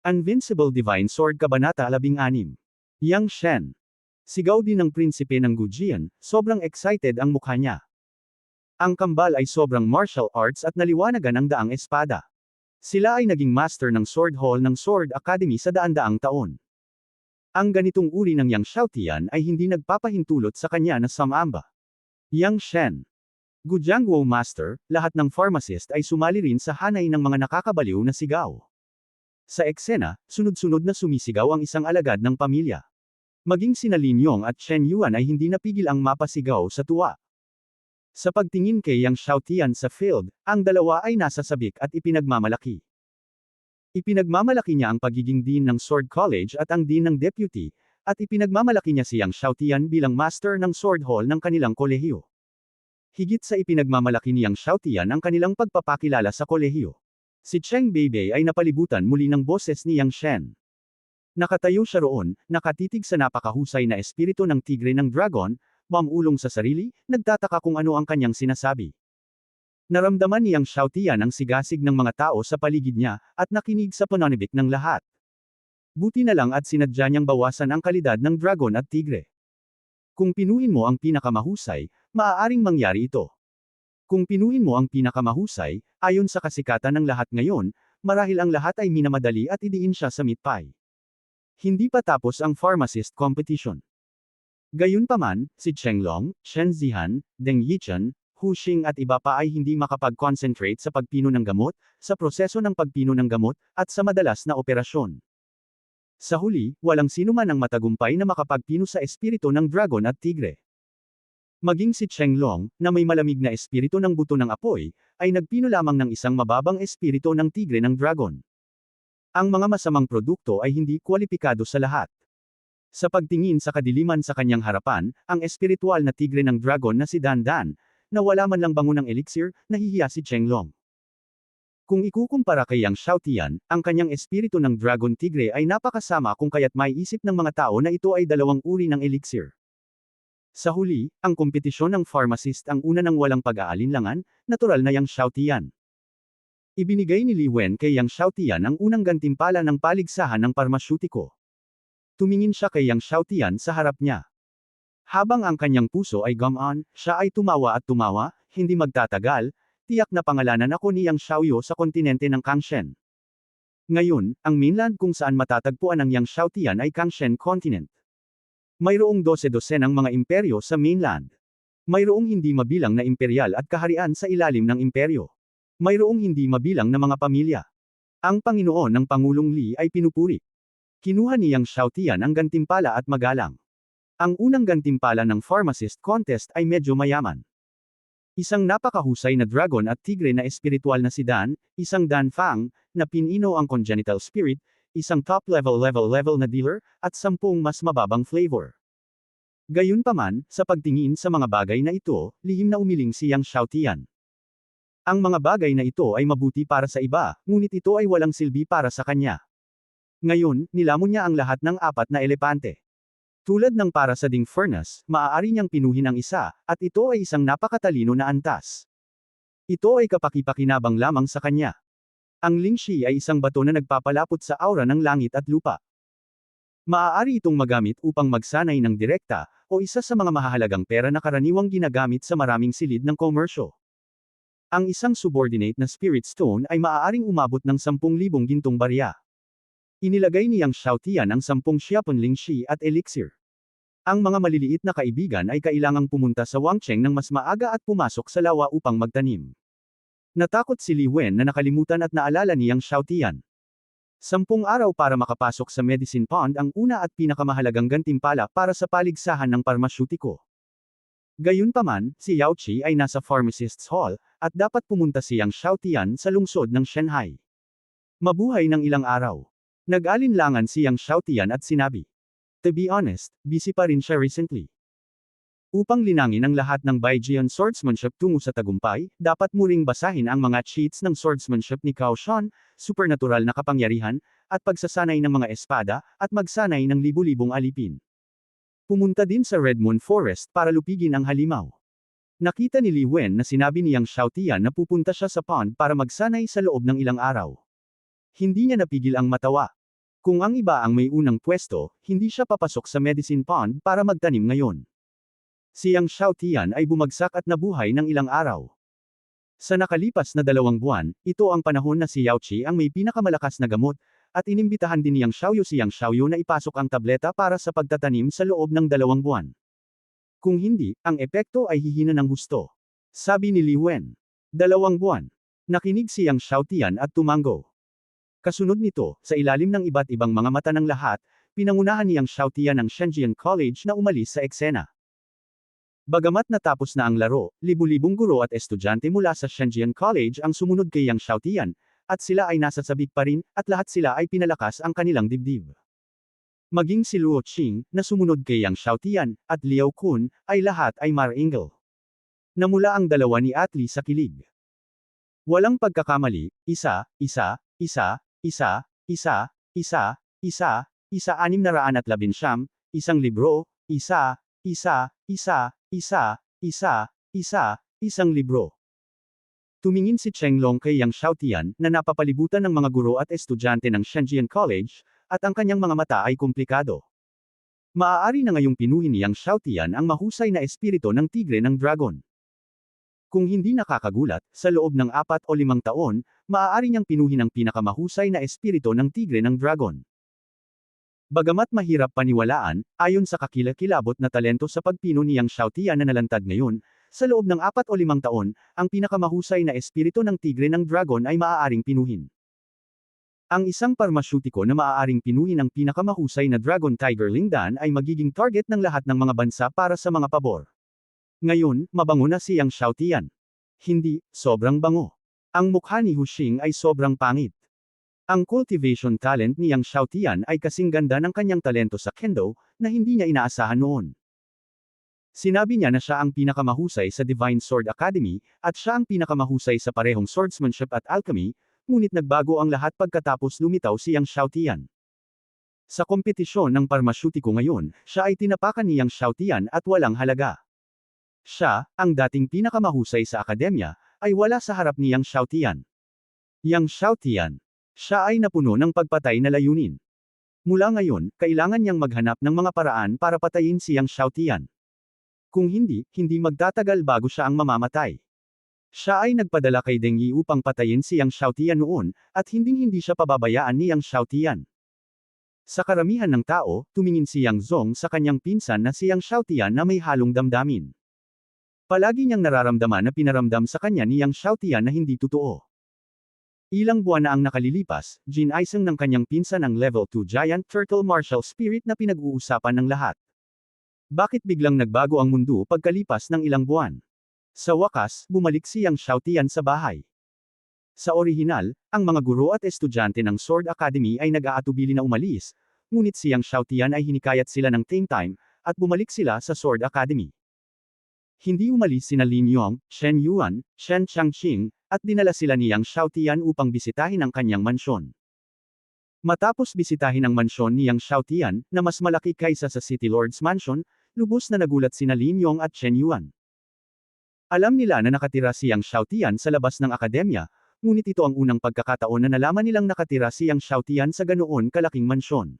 Invincible Divine Sword Kabanata 16. Yang Shen. Sigaw din ng prinsipe ng Gujian, sobrang excited ang mukha niya. Ang kambal ay sobrang martial arts at naliwanagan ang daang espada. Sila ay naging master ng Sword Hall ng Sword Academy sa daan-daang taon. Ang ganitong uri ng Yang Xiaotian ay hindi nagpapahintulot sa kanya na sumamba. Yang Shen. Gujiangguo Master, lahat ng pharmacist ay sumali rin sa hanay ng mga nakakabaliw na sigaw. Sa eksena, sunod-sunod na sumisigaw ang isang alagad ng pamilya. Maging sina Lin Yong at Chen Yuan ay hindi napigil ang mapasigaw sa tuwa. Sa pagtingin kay Yang Xiaotian sa field, ang dalawa ay nasa sabik at ipinagmamalaki. Ipinagmamalaki niya ang pagiging dean ng Sword College at ang dean ng deputy, at ipinagmamalaki niya si Yang Xiaotian bilang master ng Sword Hall ng kanilang kolehiyo. Higit sa ipinagmamalaki ni Yang Xiaotian ang kanilang pagpapakilala sa kolehiyo. Si Cheng Beibei ay napalibutan muli ng boses ni Yang Shen. Nakatayo siya roon, nakatitig sa napakahusay na espiritu ng tigre ng dragon, mamulong sa sarili, nagtataka kung ano ang kanyang sinasabi. Naramdaman ni Yang Xiaotian ang sigasig ng mga tao sa paligid niya, at nakinig sa pananibik ng lahat. Buti na lang at sinadya niyang bawasan ang kalidad ng dragon at tigre. Kung pinuhin mo ang pinakamahusay, maaaring mangyari ito. Kung pinuhin mo ang pinakamahusay, ayon sa kasikatan ng lahat ngayon, marahil ang lahat ay minamadali at idiin siya sa meat pie. Hindi pa tapos ang pharmacist competition. Gayunpaman, si Cheng Long, Shen Zihan, Deng Yichen, Hu Xing at iba pa ay hindi makapag-concentrate sa pagpino ng gamot, sa proseso ng pagpino ng gamot, at sa madalas na operasyon. Sa huli, walang sinuman ang matagumpay na makapagpino sa espiritu ng dragon at tigre. Maging si Cheng Long, na may malamig na espiritu ng buto ng apoy, ay nagpino lamang ng isang mababang espiritu ng tigre ng dragon. Ang mga masamang produkto ay hindi kwalipikado sa lahat. Sa pagtingin sa kadiliman sa kanyang harapan, ang espiritual na tigre ng dragon na si Dan Dan, na wala man lang bango ng elixir, nahihiya si Cheng Long. Kung ikukumpara kay Yang Xiaotian, ang kanyang espiritu ng dragon tigre ay napakasama kung kaya't may isip ng mga tao na ito ay dalawang uri ng elixir. Sa huli, ang kompetisyon ng pharmacist ang una ng walang pag-aalinlangan, natural na Yang Xiaotian. Ibinigay ni Li Wen kay Yang Xiaotian ang unang gantimpala ng paligsahan ng parmasyutiko. Tumingin siya kay Yang Xiaotian sa harap niya. Habang ang kanyang puso ay gumaan, siya ay tumawa at tumawa, hindi magtatagal, tiyak na pangalanan ako ni Yang Xiaoyu sa kontinente ng Kangshen. Ngayon, ang mainland kung saan matatagpuan ang Yang Xiaotian ay Kangshen Continent. Mayroong 12-dosenang mga imperyo sa mainland. Mayroong hindi mabilang na imperyal at kaharian sa ilalim ng imperyo. Mayroong hindi mabilang na mga pamilya. Ang Panginoon ng Pangulong Li ay pinupuri. Kinuha ni Yang Xiaotian ang gantimpala at magalang. Ang unang gantimpala ng pharmacist contest ay medyo mayaman. Isang napakahusay na dragon at tigre na espiritual na si Dan, isang Dan Fang, na pinino ang congenital spirit, isang top level na dealer, at 10 mas mababang flavor. Gayunpaman, sa pagtingin sa mga bagay na ito, lihim na umiling si Yang Xiaotian. Ang mga bagay na ito ay mabuti para sa iba, ngunit ito ay walang silbi para sa kanya. Ngayon, nilamon niya ang lahat ng 4 na elepante. Tulad ng para sa ding furnace, maaari niyang pinuhin ang isa, at ito ay isang napakatalino na antas. Ito ay kapaki-pakinabang lamang sa kanya. Ang Lingxi ay isang bato na nagpapalapot sa aura ng langit at lupa. Maaari itong magamit upang magsanay ng direkta, o isa sa mga mahahalagang pera na karaniwang ginagamit sa maraming silid ng komersyo. Ang isang subordinate na spirit stone ay maaaring umabot ng 10,000 gintong barya. Inilagay ni Yang Xiaotian ang 10 Xiapon Lingxi at elixir. Ang mga maliliit na kaibigan ay kailangang pumunta sa Wangcheng ng mas maaga at pumasok sa lawa upang magtanim. Natakot si Li Wen na nakalimutan at naalala ni Yang Xiaotian. 10 araw para makapasok sa Medicine Pond ang una at pinakamahalagang gantimpala para sa paligsahan ng parmasyutiko. Gayunpaman, si Yao Qi ay nasa Pharmacist's Hall, at dapat pumunta si Yang Xiaotian sa lungsod ng Shanghai. Mabuhay ng ilang araw. Nag-alinlangan si Yang Xiaotian at sinabi. To be honest, busy pa rin siya recently. Upang linangin ang lahat ng Baijian swordsmanship tungo sa tagumpay, dapat mo ring basahin ang mga cheats ng swordsmanship ni Cao Shan, supernatural na kapangyarihan, at pagsasanay ng mga espada, at magsanay ng libu-libong alipin. Pumunta din sa Red Moon Forest para lupigin ang halimaw. Nakita ni Li Wen na sinabi ni Yang Xiaotian na pupunta siya sa pond para magsanay sa loob ng ilang araw. Hindi niya napigil ang matawa. Kung ang iba ang may unang pwesto, hindi siya papasok sa medicine pond para magtanim ngayon. Si Yang Xiaotian ay bumagsak at nabuhay ng ilang araw. Sa nakalipas na 2 buwan, ito ang panahon na si Yao Qi ang may pinakamalakas na gamot, at inimbitahan din ni Yang Xiaoyu si Yang Xiaoyu na ipasok ang tableta para sa pagtatanim sa loob ng 2 buwan. Kung hindi, ang epekto ay hihina ng husto. Sabi ni Li Wen. 2 buwan. Nakinig si Yang Xiaotian at tumango. Kasunod nito, sa ilalim ng iba't ibang mga mata ng lahat, pinangunahan ni Yang Xiaotian ng Shenzhen College na umalis sa eksena. Bagamat natapos na ang laro, libu-libong guro at estudyante mula sa Shenzhen College ang sumunod kay Yang Xiaotian, at sila ay nasa sabik pa rin, at lahat sila ay pinalakas ang kanilang dibdib. Maging si Luo Qing, na sumunod kay Yang Xiaotian, at Liao Kun, ay lahat ay maringal. Namula ang dalawa ni Atli sa kilig. Walang pagkakamali, 619, isang libro, isang libro. Tumingin si Cheng Long kay Yang Xiaotian, na napapalibutan ng mga guro at estudyante ng Shenzhen College, at ang kanyang mga mata ay komplikado. Maaari na ngayong pinuhin ni Yang Xiaotian ang mahusay na espiritu ng tigre ng dragon. Kung hindi nakakagulat, sa loob ng 4 o 5 taon, maaari niyang pinuhin ang pinakamahusay na espiritu ng tigre ng dragon. Bagamat mahirap paniwalaan, ayon sa kakilakilabot na talento sa pagpino ni Yang Xiaotian na nalantad ngayon, sa loob ng 4 o 5 taon, ang pinakamahusay na espiritu ng tigre ng dragon ay maaaring pinuhin. Ang isang parmasyutiko na maaaring pinuhin ang pinakamahusay na Dragon Tiger Lingdan ay magiging target ng lahat ng mga bansa para sa mga pabor. Ngayon, mabango na si Yang Xiaotian. Hindi, sobrang bango. Ang mukha ni Hu Xing ay sobrang pangit. Ang cultivation talent ni Yang Xiaotian ay kasing ganda ng kanyang talento sa kendo, na hindi niya inaasahan noon. Sinabi niya na siya ang pinakamahusay sa Divine Sword Academy, at siya ang pinakamahusay sa parehong swordsmanship at alchemy, ngunit nagbago ang lahat pagkatapos lumitaw si Yang Xiaotian. Sa kompetisyon ng parmasyutiko ngayon, siya ay tinapakan ni Yang Xiaotian at walang halaga. Siya, ang dating pinakamahusay sa akademya, ay wala sa harap ni Yang Xiaotian. Yang Xiaotian. Siya ay napuno ng pagpatay na layunin. Mula ngayon, kailangan niyang maghanap ng mga paraan para patayin si Yang Xiaotian. Kung hindi, hindi magtatagal bago siya ang mamamatay. Siya ay nagpadala kay Deng Yi upang patayin si Yang Xiaotian noon, at hindi siya pababayaan ni Yang Xiaotian. Sa karamihan ng tao, tumingin si Yang Zong sa kanyang pinsan na si Yang Xiaotian na may halong damdamin. Palagi niyang nararamdaman na pinaramdam sa kanya ni Yang Xiaotian na hindi totoo. Ilang buwan na ang nakalilipas, ginaisang ng kanyang pinsan ang level 2 giant turtle martial spirit na pinag-uusapan ng lahat. Bakit biglang nagbago ang mundo pagkalipas ng ilang buwan? Sa wakas, bumalik si Yang Xiaotian sa bahay. Sa orihinal, ang mga guro at estudyante ng Sword Academy ay nag-aatubili na umalis, ngunit si Yang Xiaotian ay hinikayat sila ng Tame Time, at bumalik sila sa Sword Academy. Hindi umalis sina Lin Yong, Shen Yuan, Shen Changqing, at dinala sila ni Yang Xiaotian upang bisitahin ang kanyang mansyon. Matapos bisitahin ang mansyon ni Yang Xiaotian, na mas malaki kaysa sa City Lord's Mansion, lubos na nagulat sina Lin Yong at Shen Yuan. Alam nila na nakatira si Yang Xiaotian sa labas ng akademya, ngunit ito ang unang pagkakataon na nalaman nilang nakatira si Yang Xiaotian sa ganoon kalaking mansyon.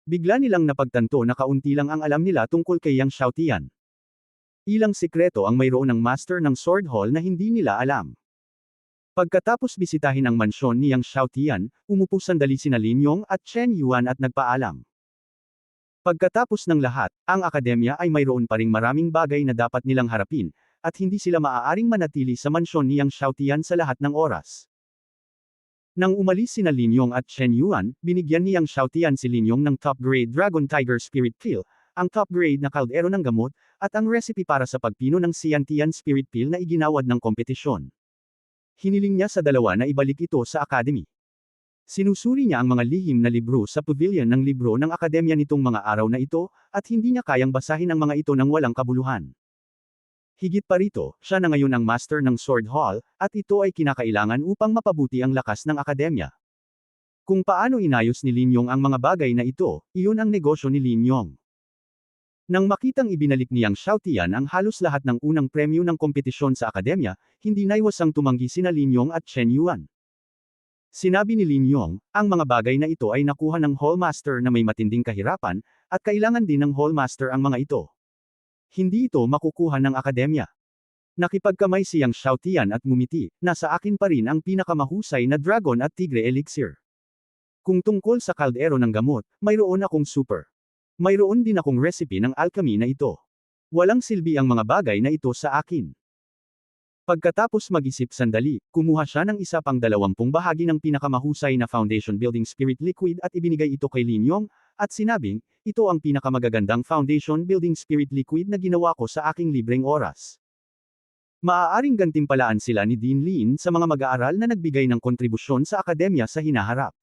Bigla nilang napagtanto na kaunti lang ang alam nila tungkol kay Yang Xiaotian. Ilang sikreto ang mayroon ng master ng Sword Hall na hindi nila alam. Pagkatapos bisitahin ang mansyon ni Yang Xiaotian, umupo sandali sina Lin Yong at Chen Yuan at nagpaalam. Pagkatapos ng lahat, ang akademya ay mayroon pa ring maraming bagay na dapat nilang harapin, at hindi sila maaaring manatili sa mansyon ni Yang Xiaotian sa lahat ng oras. Nang umalis sina Lin Yong at Chen Yuan, binigyan ni Yang Xiaotian si Lin Yong ng top-grade Dragon Tiger Spirit Pill, ang top-grade na kaldero ng gamot, at ang recipe para sa pagpino ng Xiantian Spirit Pill na iginawad ng kompetisyon. Hiniling niya sa dalawa na ibalik ito sa academy. Sinusuri niya ang mga lihim na libro sa pavilion ng libro ng akademya nitong mga araw na ito, at hindi niya kayang basahin ang mga ito ng walang kabuluhan. Higit pa rito, siya na ngayon ang master ng Sword Hall, at ito ay kinakailangan upang mapabuti ang lakas ng akademya. Kung paano inayos ni Lin Yong ang mga bagay na ito, iyon ang negosyo ni Lin Yong. Nang makitang ibinalik ni Yang Xiaotian ang halos lahat ng unang premyo ng kompetisyon sa akademya, hindi naiwasang tumanggi sina Lin Yong at Chen Yuan. Sinabi ni Lin Yong, ang mga bagay na ito ay nakuha ng Hallmaster na may matinding kahirapan, at kailangan din ng Hallmaster ang mga ito. Hindi ito makukuha ng akademya. Nakipagkamay siyang Xiaotian at ngumiti, nasa akin pa rin ang pinakamahusay na Dragon at Tigre Elixir. Kung tungkol sa kaldero ng gamot, mayroon akong super. Mayroon din akong recipe ng alchemy na ito. Walang silbi ang mga bagay na ito sa akin. Pagkatapos mag-isip sandali, kumuha siya ng isa pang 20 bahagi ng pinakamahusay na foundation building spirit liquid at ibinigay ito kay Lin Yong, at sinabing, ito ang pinakamagagandang foundation building spirit liquid na ginawa ko sa aking libreng oras. Maaaring gantimpalaan sila ni Dean Lin sa mga mag-aaral na nagbigay ng kontribusyon sa akademya sa hinaharap.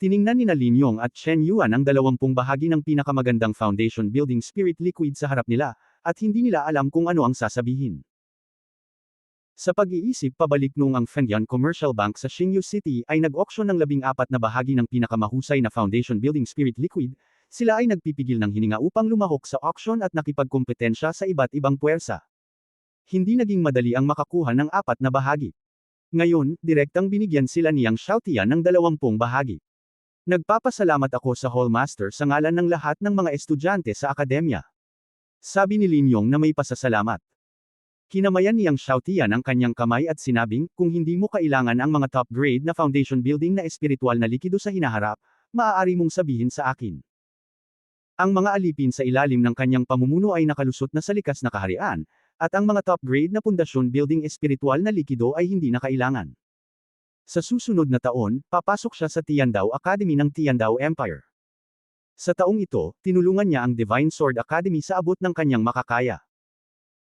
Tiningnan ni Lin Yong at Chen Yuan ang 20 bahagi ng pinakamagandang foundation building spirit liquid sa harap nila, at hindi nila alam kung ano ang sasabihin. Sa pag-iisip pabalik noong ang Fengyan Commercial Bank sa Xingyu City ay nag-auction ng 14 na bahagi ng pinakamahusay na foundation building spirit liquid, sila ay nagpipigil ng hininga upang lumahok sa auction at nakipagkompetensya sa iba't ibang puwersa. Hindi naging madali ang makakuha ng 4 na bahagi. Ngayon, direktang binigyan sila niyang Xiaotian ng 20 bahagi. Nagpapasalamat ako sa Hallmaster sa ngalan ng lahat ng mga estudyante sa akademya. Sabi ni Lin Yong na may pasasalamat. Kinamayan niyang Xiaotian ang kanyang kamay at sinabing, kung hindi mo kailangan ang mga top grade na foundation building na espiritual na likido sa hinaharap, maaari mong sabihin sa akin. Ang mga alipin sa ilalim ng kanyang pamumuno ay nakalusot na sa likas na kaharian, at ang mga top grade na pundasyon building espiritual na likido ay hindi na kailangan. Sa susunod na taon, papasok siya sa Tiandao Academy ng Tiandao Empire. Sa taong ito, tinulungan niya ang Divine Sword Academy sa abot ng kanyang makakaya.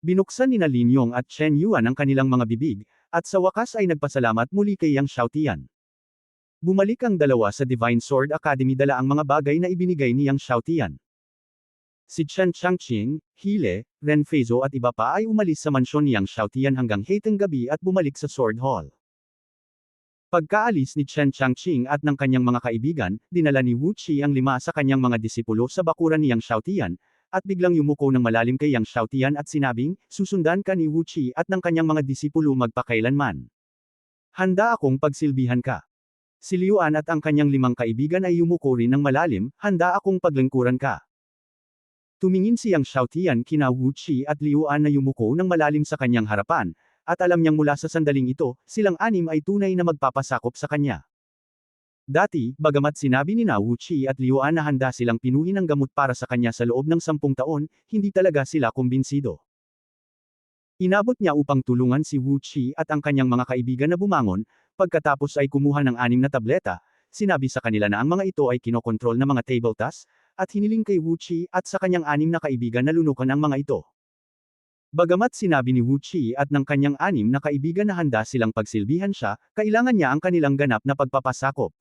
Binuksan ni Lin Yong at Chen Yuan ang kanilang mga bibig, at sa wakas ay nagpasalamat muli kay Yang Xiaotian. Bumalik ang dalawa sa Divine Sword Academy dala ang mga bagay na ibinigay ni Yang Xiaotian. Si Chen Changqing, Hile, Ren Feizo at iba pa ay umalis sa mansyon ni Yang Xiaotian hanggang hateng gabi at bumalik sa Sword Hall. Pagkaalis ni Chen Changqing at ng kanyang mga kaibigan, dinala ni Wu Qi ang 5 sa kanyang mga disipulo sa bakuran ni Yang Xiaotian, at biglang yumuko ng malalim kay Yang Xiaotian at sinabing, susundan ka ni Wu Qi at ng kanyang mga disipulo magpakailanman. Handa akong pagsilbihan ka. Si Liuan at ang kanyang 5 kaibigan ay yumuko rin ng malalim, handa akong paglingkuran ka. Tumingin si Yang Xiaotian kina Wu Qi at Liuan na yumuko ng malalim sa kanyang harapan, at alam niyang mula sa sandaling ito, silang 6 ay tunay na magpapasakop sa kanya. Dati, bagamat sinabi ni Wu Qi at Liuan na handa silang pinuhin ng gamot para sa kanya sa loob ng 10 taon, hindi talaga sila kumbinsido. Inabot niya upang tulungan si Wu Qi at ang kanyang mga kaibigan na bumangon, pagkatapos ay kumuha ng 6 na tableta, sinabi sa kanila na ang mga ito ay kinokontrol na mga table tasks, at hiniling kay Wu Qi at sa kanyang 6 na kaibigan na lunukan ang mga ito. Bagamat sinabi ni Wu Qi at ng kanyang 6 na kaibigan na handa silang pagsilbihan siya, kailangan niya ang kanilang ganap na pagpapasakop.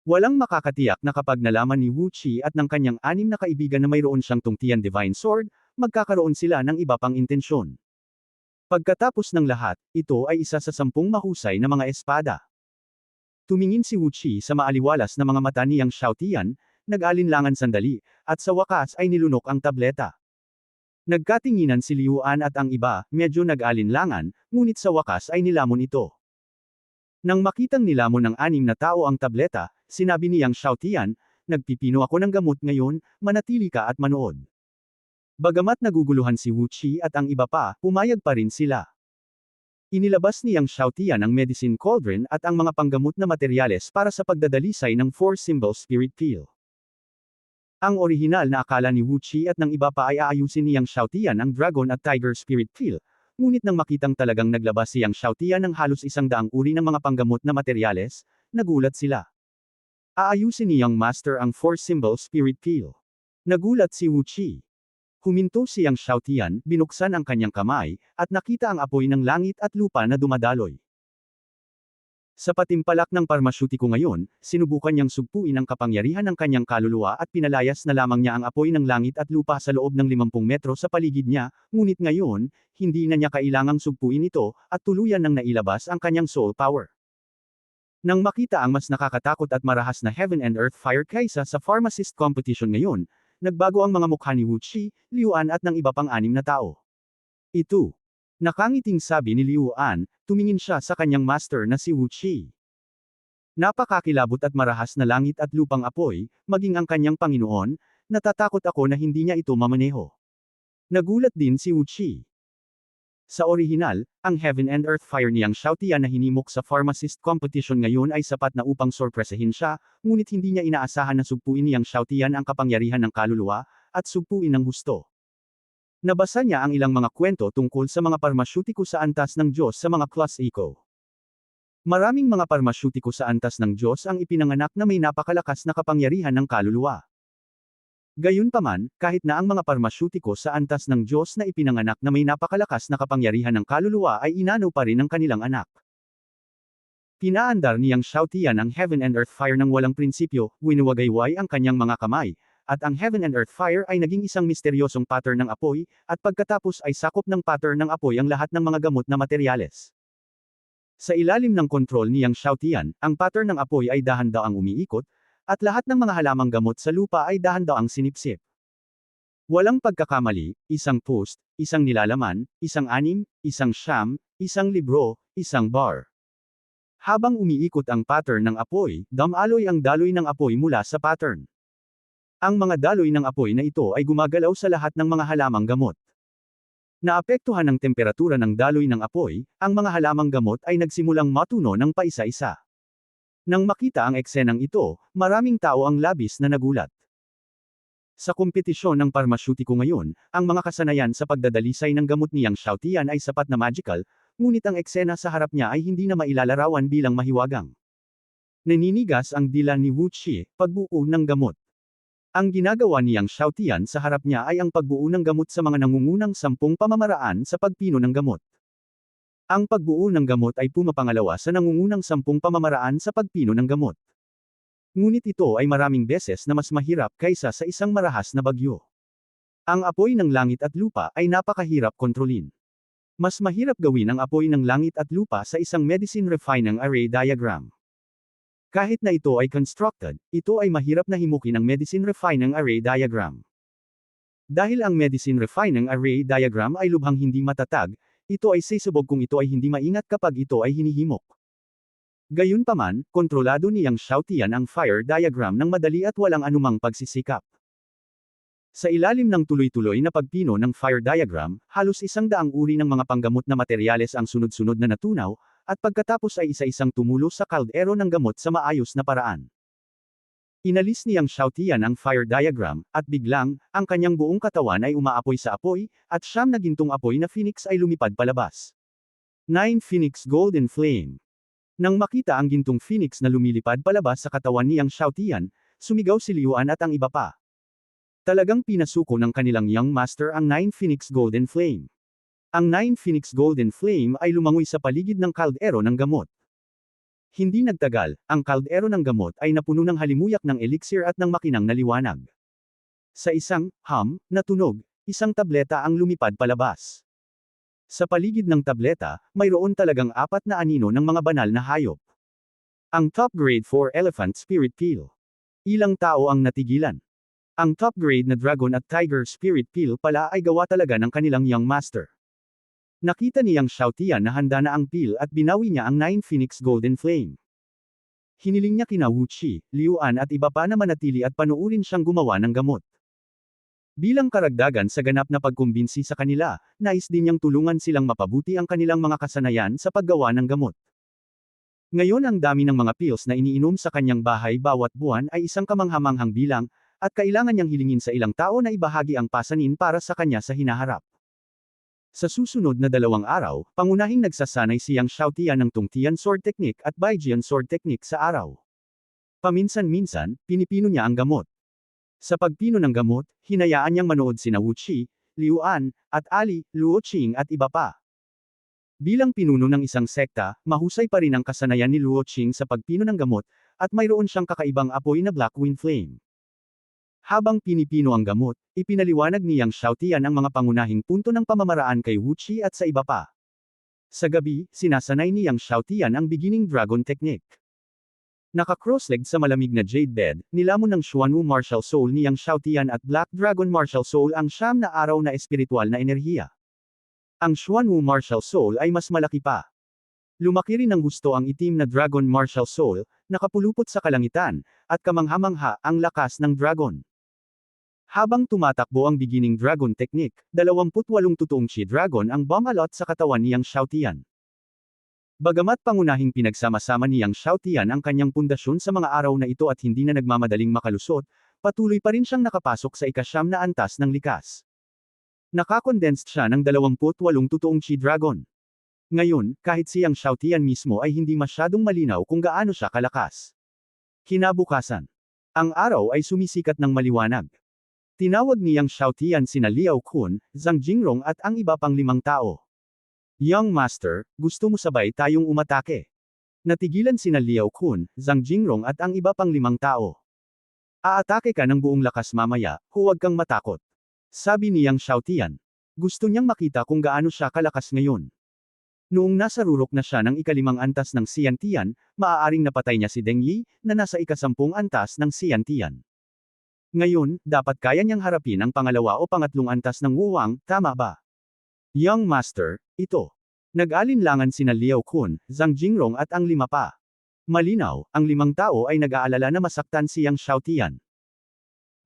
Walang makakatiyak na kapag nalaman ni Wu Qi at ng kanyang 6 na kaibigan na mayroon siyang tungtian Divine Sword, magkakaroon sila ng iba pang intensyon. Pagkatapos ng lahat, ito ay isa sa 10 mahusay na mga espada. Tumingin si Wu Qi sa maaliwalas na mga mata ni Yang Xiaotian, nag-alinlangan sandali, at sa wakas ay nilunok ang tableta. Nagkatinginan si Liuan at ang iba, medyo nag-alinlangan, ngunit sa wakas ay nilamon ito. Nang makitang nilamon ng 6 na tao ang tableta, sinabi ni Yang Xiaotian, nagpipino ako ng gamot ngayon, manatili ka at manood. Bagamat naguguluhan si Wu Qi at ang iba pa, pumayag pa rin sila. Inilabas ni Yang Xiaotian ang medicine cauldron at ang mga panggamot na materyales para sa pagdadalisay ng 4-symbol spirit peel. Ang orihinal na akala ni Wu Qi at ng iba pa ay aayusin ni Yang Xiaotian ang dragon at tiger spirit peel, ngunit nang makitang talagang naglabas si Yang Xiaotian ng halos 100 uri ng mga panggamot na materyales, nagulat sila. Aayusin ni Yang Master ang 4-symbol spirit peel. Nagulat si Wu Qi. Huminto si Yang Xiaotian, binuksan ang kanyang kamay, at nakita ang apoy ng langit at lupa na dumadaloy. Sa patimpalak ng parmasyutiko ngayon, sinubukan niyang sugpuin ang kapangyarihan ng kanyang kaluluwa at pinalayas na lamang niya ang apoy ng langit at lupa sa loob ng 50 metro sa paligid niya, ngunit ngayon, hindi na niya kailangang sugpuin ito, at tuluyan nang nailabas ang kanyang soul power. Nang makita ang mas nakakatakot at marahas na Heaven and Earth Fire kaysa sa pharmacist competition ngayon, nagbago ang mga mukha ni Wu Qi, Liuan at ng iba pang 6 na tao. Ito. Nakangiting sabi ni Liuan, tumingin siya sa kanyang master na si Wu Qi. Napakakilabot at marahas na langit at lupang apoy, maging ang kanyang Panginoon, natatakot ako na hindi niya ito mamaneho. Nagulat din si Wuchi. Sa orihinal, ang Heaven and Earth Fire niyang Xiaotian na hinimok sa pharmacist competition ngayon ay sapat na upang sorpresahin siya, ngunit hindi niya inaasahan na sugpuin niyang Xiaotian ang kapangyarihan ng kaluluwa, at sugpuin ng husto. Nabasa niya ang ilang mga kwento tungkol sa mga parmasyutiko sa antas ng Diyos sa mga Class Eco. Maraming mga parmasyutiko sa antas ng Diyos ang ipinanganak na may napakalakas na kapangyarihan ng kaluluwa. Gayunpaman, kahit na ang mga parmasyutiko sa antas ng Diyos na ipinanganak na may napakalakas na kapangyarihan ng kaluluwa ay inano pa rin ng kanilang anak. Pinaandar niyang Xiaotian ang Heaven and Earth Fire ng walang prinsipyo, winuwagayway ang kanyang mga kamay, at ang Heaven and Earth Fire ay naging isang misteryosong pattern ng apoy, at pagkatapos ay sakop ng pattern ng apoy ang lahat ng mga gamot na materyales. Sa ilalim ng kontrol niyang Xiaotian, ang pattern ng apoy ay dahan-daang umiikot, at lahat ng mga halamang gamot sa lupa ay dahan-daang sinipsip. Walang pagkakamali, isang post, isang nilalaman, isang anim, isang siyam, isang libro, isang bar. Habang umiikot ang pattern ng apoy, damaloy ang daloy ng apoy mula sa pattern. Ang mga daloy ng apoy na ito ay gumagalaw sa lahat ng mga halamang gamot. Naapektuhan ng temperatura ng daloy ng apoy, ang mga halamang gamot ay nagsimulang matuno ng paisa-isa. Nang makita ang eksenang ito, maraming tao ang labis na nagulat. Sa kompetisyon ng parmasyutiko ngayon, ang mga kasanayan sa pagdadalisay ng gamot niyang Xiaotian ay sapat na magical, ngunit ang eksena sa harap niya ay hindi na mailalarawan bilang mahiwagang. Naninigas ang dila ni Wu Qi, pagbuo ng gamot. Ang ginagawa niyang Xiaotian sa harap niya ay ang pagbuo ng gamot sa mga nangungunang 10 pamamaraan sa pagpino ng gamot. Ang pagbuo ng gamot ay pumapangalawa sa nangungunang 10 pamamaraan sa pagpino ng gamot. Ngunit ito ay maraming beses na mas mahirap kaysa sa isang marahas na bagyo. Ang apoy ng langit at lupa ay napakahirap kontrolin. Mas mahirap gawin ang apoy ng langit at lupa sa isang medicine refining array diagram. Kahit na ito ay constructed, ito ay mahirap na himukin ang medicine refining array diagram. Dahil ang medicine refining array diagram ay lubhang hindi matatag, ito ay sisubog kung ito ay hindi maingat kapag ito ay hinihimok. Gayunpaman, kontrolado niyang Xiaotian ang fire diagram ng madali at walang anumang pagsisikap. Sa ilalim ng tuloy-tuloy na pagpino ng fire diagram, halos 100 uri ng mga panggamot na materyales ang sunod-sunod na natunaw, at pagkatapos ay isa-isang tumulo sa kaldero ng gamot sa maayos na paraan. Inalis niyang Xiaotian ang fire diagram, at biglang, ang kanyang buong katawan ay umaapoy sa apoy, at 9 na gintong apoy na phoenix ay lumipad palabas. 9 Phoenix Golden Flame. Nang makita ang gintong phoenix na lumilipad palabas sa katawan niyang Xiaotian, sumigaw si Liuan at ang iba pa. Talagang pinasuko ng kanilang young master ang 9 Phoenix Golden Flame. Ang 9 Phoenix Golden Flame ay lumangoy sa paligid ng kaldero ng gamot. Hindi nagtagal, ang kaldero ng gamot ay napuno ng halimuyak ng elixir at ng makinang na liwanag. Sa isang na tunog, isang tableta ang lumipad palabas. Sa paligid ng tableta, mayroon talagang 4 na anino ng mga banal na hayop. Ang top grade 4 Elephant Spirit Peel. Ilang tao ang natigilan. Ang top grade na Dragon at Tiger Spirit Peel pala ay gawa talaga ng kanilang young master. Nakita niyang Xiaotian na handa na ang peel at binawi niya ang 9 Phoenix Golden Flame. Hiniling niya kina Wu Qi, Liuan at iba pa na manatili at panuurin siyang gumawa ng gamot. Bilang karagdagan sa ganap na pagkumbinsi sa kanila, nais din niyang tulungan silang mapabuti ang kanilang mga kasanayan sa paggawa ng gamot. Ngayon ang dami ng mga pills na iniinom sa kanyang bahay bawat buwan ay isang kamanghamanghang bilang, at kailangan niyang hilingin sa ilang tao na ibahagi ang pasanin para sa kanya sa hinaharap. Sa susunod na 2 araw, pangunahing nagsasanay siyang Xiaotian ng Tongtian Sword Technique at Baijian Sword Technique sa araw. Paminsan-minsan, pinipino niya ang gamot. Sa pagpino ng gamot, hinayaan niyang manood sina Wu Qi, Liuan, at Ali, Luoqing at iba pa. Bilang pinuno ng isang sekta, mahusay pa rin ang kasanayan ni Luoqing sa pagpino ng gamot, at mayroon siyang kakaibang apoy na Black Wind Flame. Habang pinipino ang gamot, ipinaliwanag niyang Xiaotian ang mga pangunahing punto ng pamamaraan kay Wu Qi at sa iba pa. Sa gabi, sinasanay niyang Xiaotian ang beginning dragon technique. Naka-cross-legged sa malamig na jade bed, nilamon ng Xuanwu martial soul niyang Xiaotian at Black Dragon martial soul ang 9 na araw na espiritual na enerhiya. Ang Xuanwu martial soul ay mas malaki pa. Lumaki rin ng husto ang itim na Dragon martial soul, nakapulupot sa kalangitan, at kamangha-mangha ang lakas ng dragon. Habang tumatakbo ang beginning dragon technique, 28 totoong Chi Dragon ang bumalot sa katawan ni Yang Xiaotian. Bagamat pangunahing pinagsama-sama ni Yang Xiaotian ang kanyang pundasyon sa mga araw na ito at hindi na nagmamadaling makalusot, patuloy pa rin siyang nakapasok sa ika-9 na antas ng likas. Nakakondensed siya ng 28 totoong Chi Dragon. Ngayon, kahit si Yang Xiaotian mismo ay hindi masyadong malinaw kung gaano siya kalakas. Kinabukasan, ang araw ay sumisikat ng maliwanag. Tinawag ni Yang Xiaotian sina Liao Kun, Zhang Jingrong at ang iba pang 5 tao. Young Master, gusto mo sabay tayong umatake? Natigilan sina Liao Kun, Zhang Jingrong at ang iba pang 5 tao. Aatake ka ng buong lakas mamaya, huwag kang matakot. Sabi ni Yang Xiaotian. Gusto niyang makita kung gaano siya kalakas ngayon. Noong nasa rurok na siya ng ika-5 antas ng Xiantian, maaaring napatay niya si Deng Yi, na nasa ika-10 antas ng Xiantian. Ngayon, dapat kaya niyang harapin ang pangalawa o pangatlong antas ng Wuwang, tama ba? Young Master, ito. Nag-alinlangan sina Liao Kun, Zhang Jingrong at ang 5 pa. Malinaw, ang 5 tao ay nag-aalala na masaktan si Yang Xiaotian.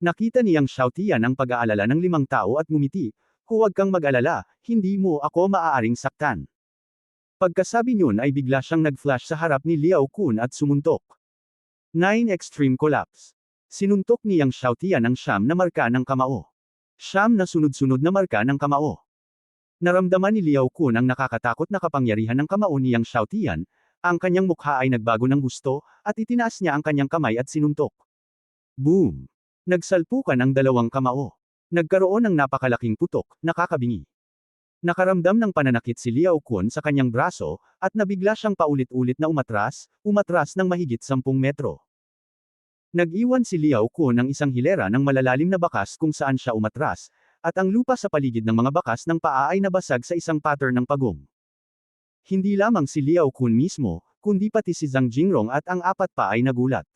Nakita ni Yang Xiaotian ang pag-aalala ng 5 tao at ngumiti, huwag kang mag-alala, hindi mo ako maaaring saktan. Pagkasabi niyon ay bigla siyang nag-flash sa harap ni Liao Kun at sumuntok. 9 Extreme Collapse. Sinuntok ni Yang Xiaotian ang 9 na marka ng kamao. 9 na sunod-sunod na marka ng kamao. Naramdaman ni Liao Kun ang nakakatakot na kapangyarihan ng kamao ni Yang Xiaotian, ang kanyang mukha ay nagbago ng gusto, at itinaas niya ang kanyang kamay at sinuntok. Boom! Nagsalpukan ang 2 kamao. Nagkaroon ng napakalaking putok, nakakabingi. Nakaramdam ng pananakit si Liao Kun sa kanyang braso, at nabigla siyang paulit-ulit na umatras ng mahigit 10 metro. Nag-iwan si Liao Kun ng isang hilera ng malalalim na bakas kung saan siya umatras, at ang lupa sa paligid ng mga bakas ng paa ay nabasag sa isang pattern ng pagong. Hindi lamang si Liao Kun mismo, kundi pati si Zhang Jingrong at ang 4 pa ay nagulat.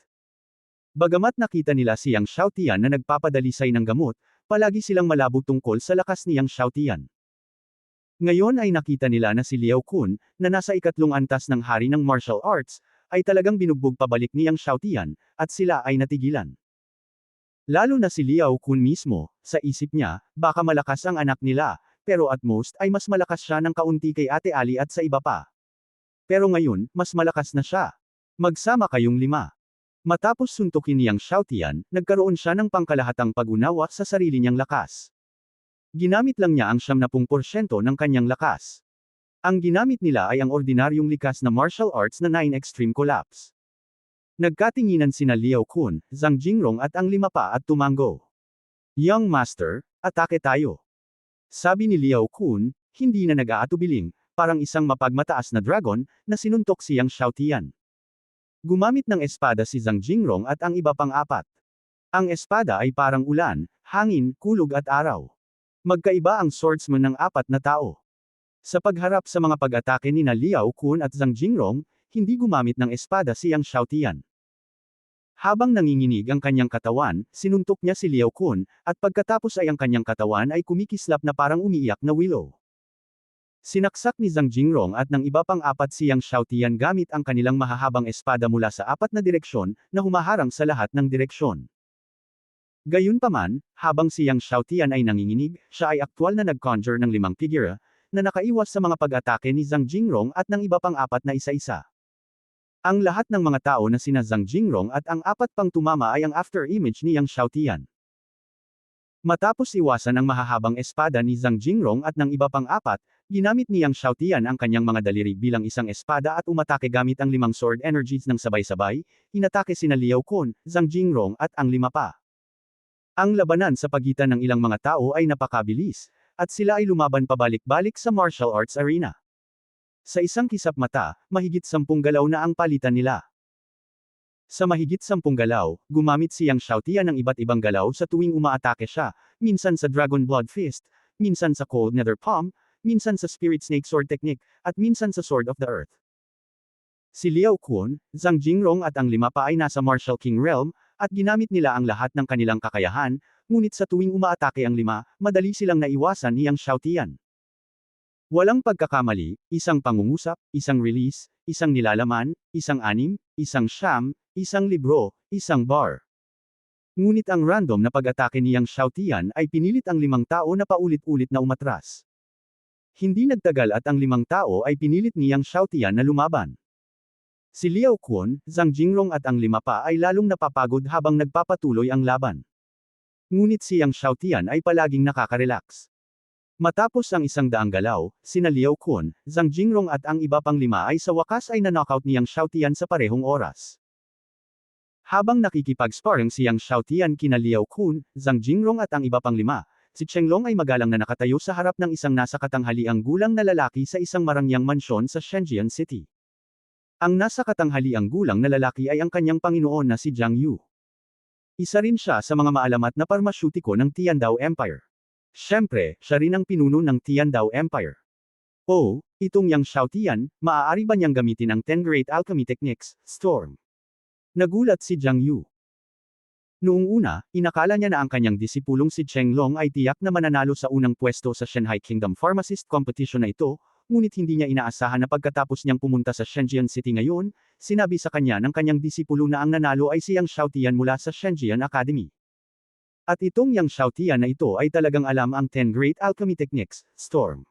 Bagamat nakita nila si Yang Xiaotian na nagpapadalisay ng gamot, palagi silang malabo tungkol sa lakas ni Yang Xiaotian. Ngayon ay nakita nila na si Liao Kun, na nasa ika-3 antas ng hari ng martial arts, ay talagang binugbog pabalik ni Yang Xiaotian, at sila ay natigilan. Lalo na si Liao Kun mismo, sa isip niya, baka malakas ang anak nila, pero at most ay mas malakas siya ng kaunti kay Ate Ali at sa iba pa. Pero ngayon, mas malakas na siya. Magsama kayong 5. Matapos suntukin ni Yang Xiaotian, nagkaroon siya ng pangkalahatang pag-unawa sa sarili niyang lakas. Ginamit lang niya ang 70% ng kanyang lakas. Ang ginamit nila ay ang ordinaryong likas na martial arts na 9 Extreme Collapse. Nagkatinginan sina Liao Kun, Zhang Jingrong at ang 5 pa at tumango. Young Master, atake tayo. Sabi ni Liao Kun, hindi na nag-aatubiling, parang isang mapagmataas na dragon, na sinuntok si Yang Xiaotian. Gumamit ng espada si Zhang Jingrong at ang iba pang 4. Ang espada ay parang ulan, hangin, kulog at araw. Magkaiba ang swordsman ng 4 na tao. Sa pagharap sa mga pag-atake ni Liao Kun at Zhang Jingrong, hindi gumamit ng espada si Yang Xiaotian. Habang nanginginig ang kanyang katawan, sinuntok niya si Liao Kun, at pagkatapos ay ang kanyang katawan ay kumikislap na parang umiiyak na willow. Sinaksak ni Zhang Jingrong at ng iba pang 4 si Yang Xiaotian gamit ang kanilang mahahabang espada mula sa 4 na direksyon, na humaharang sa lahat ng direksyon. Gayunpaman, habang si Yang Xiaotian ay nanginginig, siya ay aktwal na nag-conjure ng 5 figura, na nakaiwas sa mga pag-atake ni Zhang Jingrong at ng iba pang 4 na isa-isa. Ang lahat ng mga tao na sina Zhang Jingrong at ang 4 pang tumama ay ang after image ni Yang Xiaotian. Matapos iwasan ang mahahabang espada ni Zhang Jingrong at ng iba pang 4, ginamit ni Yang Xiaotian ang kanyang mga daliri bilang isang espada at umatake gamit ang 5 sword energies ng sabay-sabay, inatake sina Liao Kun, Zhang Jingrong at ang 5 pa. Ang labanan sa pagitan ng ilang mga tao ay napakabilis, at sila ay lumaban pabalik-balik sa martial arts arena. Sa isang kisap mata, mahigit 10 galaw na ang palitan nila. Sa mahigit 10 galaw, gumamit si Yang Xiaotian ng iba't ibang galaw sa tuwing umaatake siya, minsan sa Dragon Blood Fist, minsan sa Cold Nether Palm, minsan sa Spirit Snake Sword Technique, at minsan sa Sword of the Earth. Si Liao Kun, Zhang Jingrong at ang 5 pa ay nasa Martial King Realm, at ginamit nila ang lahat ng kanilang kakayahan, ngunit sa tuwing umaatake ang 5, madali silang naiwasan ni Yang Xiaotian. Walang pagkakamali, isang pangungusap, isang release, isang nilalaman, isang anim, isang siyam, isang libro, isang bar. Ngunit ang random na pag-atake ni Yang Xiaotian ay pinilit ang 5 tao na paulit-ulit na umatras. Hindi nagtagal at ang 5 tao ay pinilit ni Yang Xiaotian na lumaban. Si Liao Kun, Zhang Jingrong at ang 5 pa ay lalong napapagod habang nagpapatuloy ang laban. Ngunit si Yang Xiaotian ay palaging nakaka-relax. Matapos ang 100 galaw, sina Liao Kun, Zhang Jingrong at ang iba pang 5 ay sa wakas ay na-knockout ni Yang Xiaotian sa parehong oras. Habang nakikipag-sparring si Yang Xiaotian kina Liao Kun, Zhang Jingrong at ang iba pang 5, si Chenglong ay magalang na nakatayo sa harap ng isang nasa katanghaliang gulang na lalaki sa isang marangyang mansyon sa Shenzhen City. Ang nasa katanghaliang gulang na lalaki ay ang kanyang Panginoon na si Jiang Yu. Isa rin siya sa mga maalamat na parmasyutiko ng Tiandao Empire. Siyempre, siya rin ang pinuno ng Tiandao Empire. Oh, itong Yang Xiaotian, maaari ba niyang gamitin ang 10 Great Alchemy Techniques, Storm? Nagulat si Jiang Yu. Noong una, inakala niya na ang kanyang disipulong si Chenglong ay tiyak na mananalo sa unang pwesto sa Shanghai Kingdom Pharmacist Competition na ito, ngunit hindi niya inaasahan na pagkatapos niyang pumunta sa Shenzhen City ngayon, sinabi sa kanya ng kanyang disipulo na ang nanalo ay si Yang Xiaotian mula sa Shenzhen Academy. At itong Yang Xiaotian na ito ay talagang alam ang 10 Great Alchemy Techniques, Storm.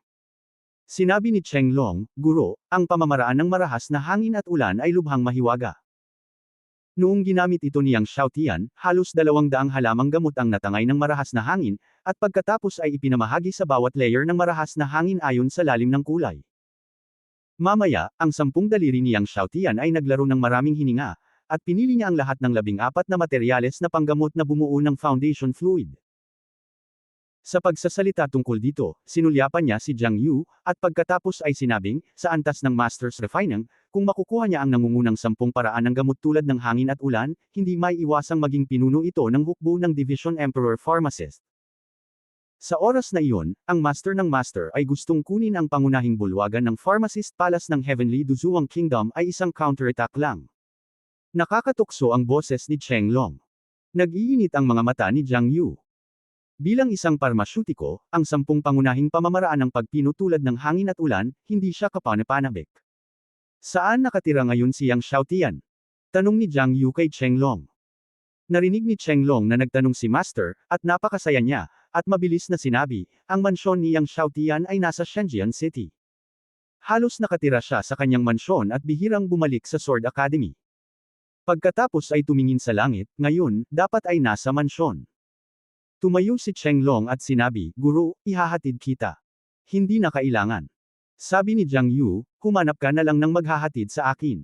Sinabi ni Chenglong, Guro, ang pamamaraan ng marahas na hangin at ulan ay lubhang mahiwaga. Noong ginamit ito ni Yang Xiaotian, halos 200 halamang gamot ang natangay ng marahas na hangin, at pagkatapos ay ipinamahagi sa bawat layer ng marahas na hangin ayon sa lalim ng kulay. Mamaya, ang 10 daliri ni Yang Xiaotian ay naglaro ng maraming hininga, at pinili niya ang lahat ng 14 na materyales na panggamot na bumuo ng foundation fluid. Sa pagsasalita tungkol dito, sinulyapan niya si Jiang Yu, at pagkatapos ay sinabing, sa antas ng Master's Refining, kung makukuha niya ang nangungunang 10 paraan ng gamot tulad ng hangin at ulan, hindi may iwasang maging pinuno ito ng hukbo ng Division Emperor Pharmacist. Sa oras na iyon, ang Master ng Master ay gustong kunin ang pangunahing bulwagan ng Pharmacist Palace ng Heavenly Duzuang Kingdom ay isang counterattack lang. Nakakatukso ang boses ni Chenglong. Nag-iinit ang mga mata ni Jiang Yu. Bilang isang parmasyutiko, ang 10 pangunahing pamamaraan ng pagpino tulad ng hangin at ulan, hindi siya kapanapanabik. Saan nakatira ngayon si Yang Xiaotian? Tanong ni Jiang Yu kay Chenglong. Narinig ni Chenglong na nagtanong si Master, at napakasaya niya, at mabilis na sinabi, ang mansyon ni Yang Xiaotian ay nasa Shenzhen City. Halos nakatira siya sa kanyang mansyon at bihirang bumalik sa Sword Academy. Pagkatapos ay tumingin sa langit, ngayon, dapat ay nasa mansyon. Tumayo si Chenglong at sinabi, Guro, ihahatid kita. Hindi na kailangan. Sabi ni Jiang Yu, humanap ka na lang ng maghahatid sa akin.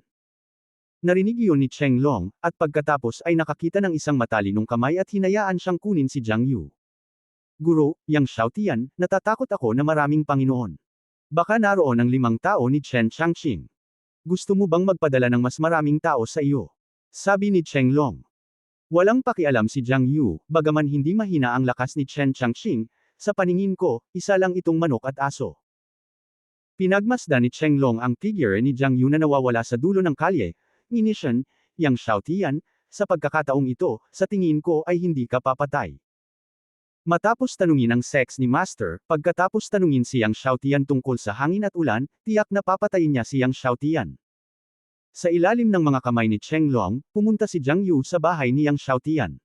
Narinig iyon ni Chenglong, at pagkatapos ay nakakita ng isang matalinong kamay at hinayaan siyang kunin si Jiang Yu. Guro, Yang Xiaotian, natatakot ako na maraming Panginoon. Baka naroon ang 5 tao ni Chen Changqing. Gusto mo bang magpadala ng mas maraming tao sa iyo? Sabi ni Chenglong. Walang pakialam si Jiang Yu, bagaman hindi mahina ang lakas ni Chen Changqing, sa paningin ko, isa lang itong manok at aso. Pinagmasdan ni Chenglong ang figure ni Jiang Yu na nawawala sa dulo ng kalye, Inishan, Yang Xiaotian, sa pagkakataong ito, sa tingin ko ay hindi ka papatay. Matapos tanungin ang sex ni Master, pagkatapos tanungin si Yang Xiaotian tungkol sa hangin at ulan, tiyak na papatayin niya si Yang Xiaotian. Sa ilalim ng mga kamay ni Chenglong, pumunta si Jiang Yu sa bahay ni Yang Xiaotian.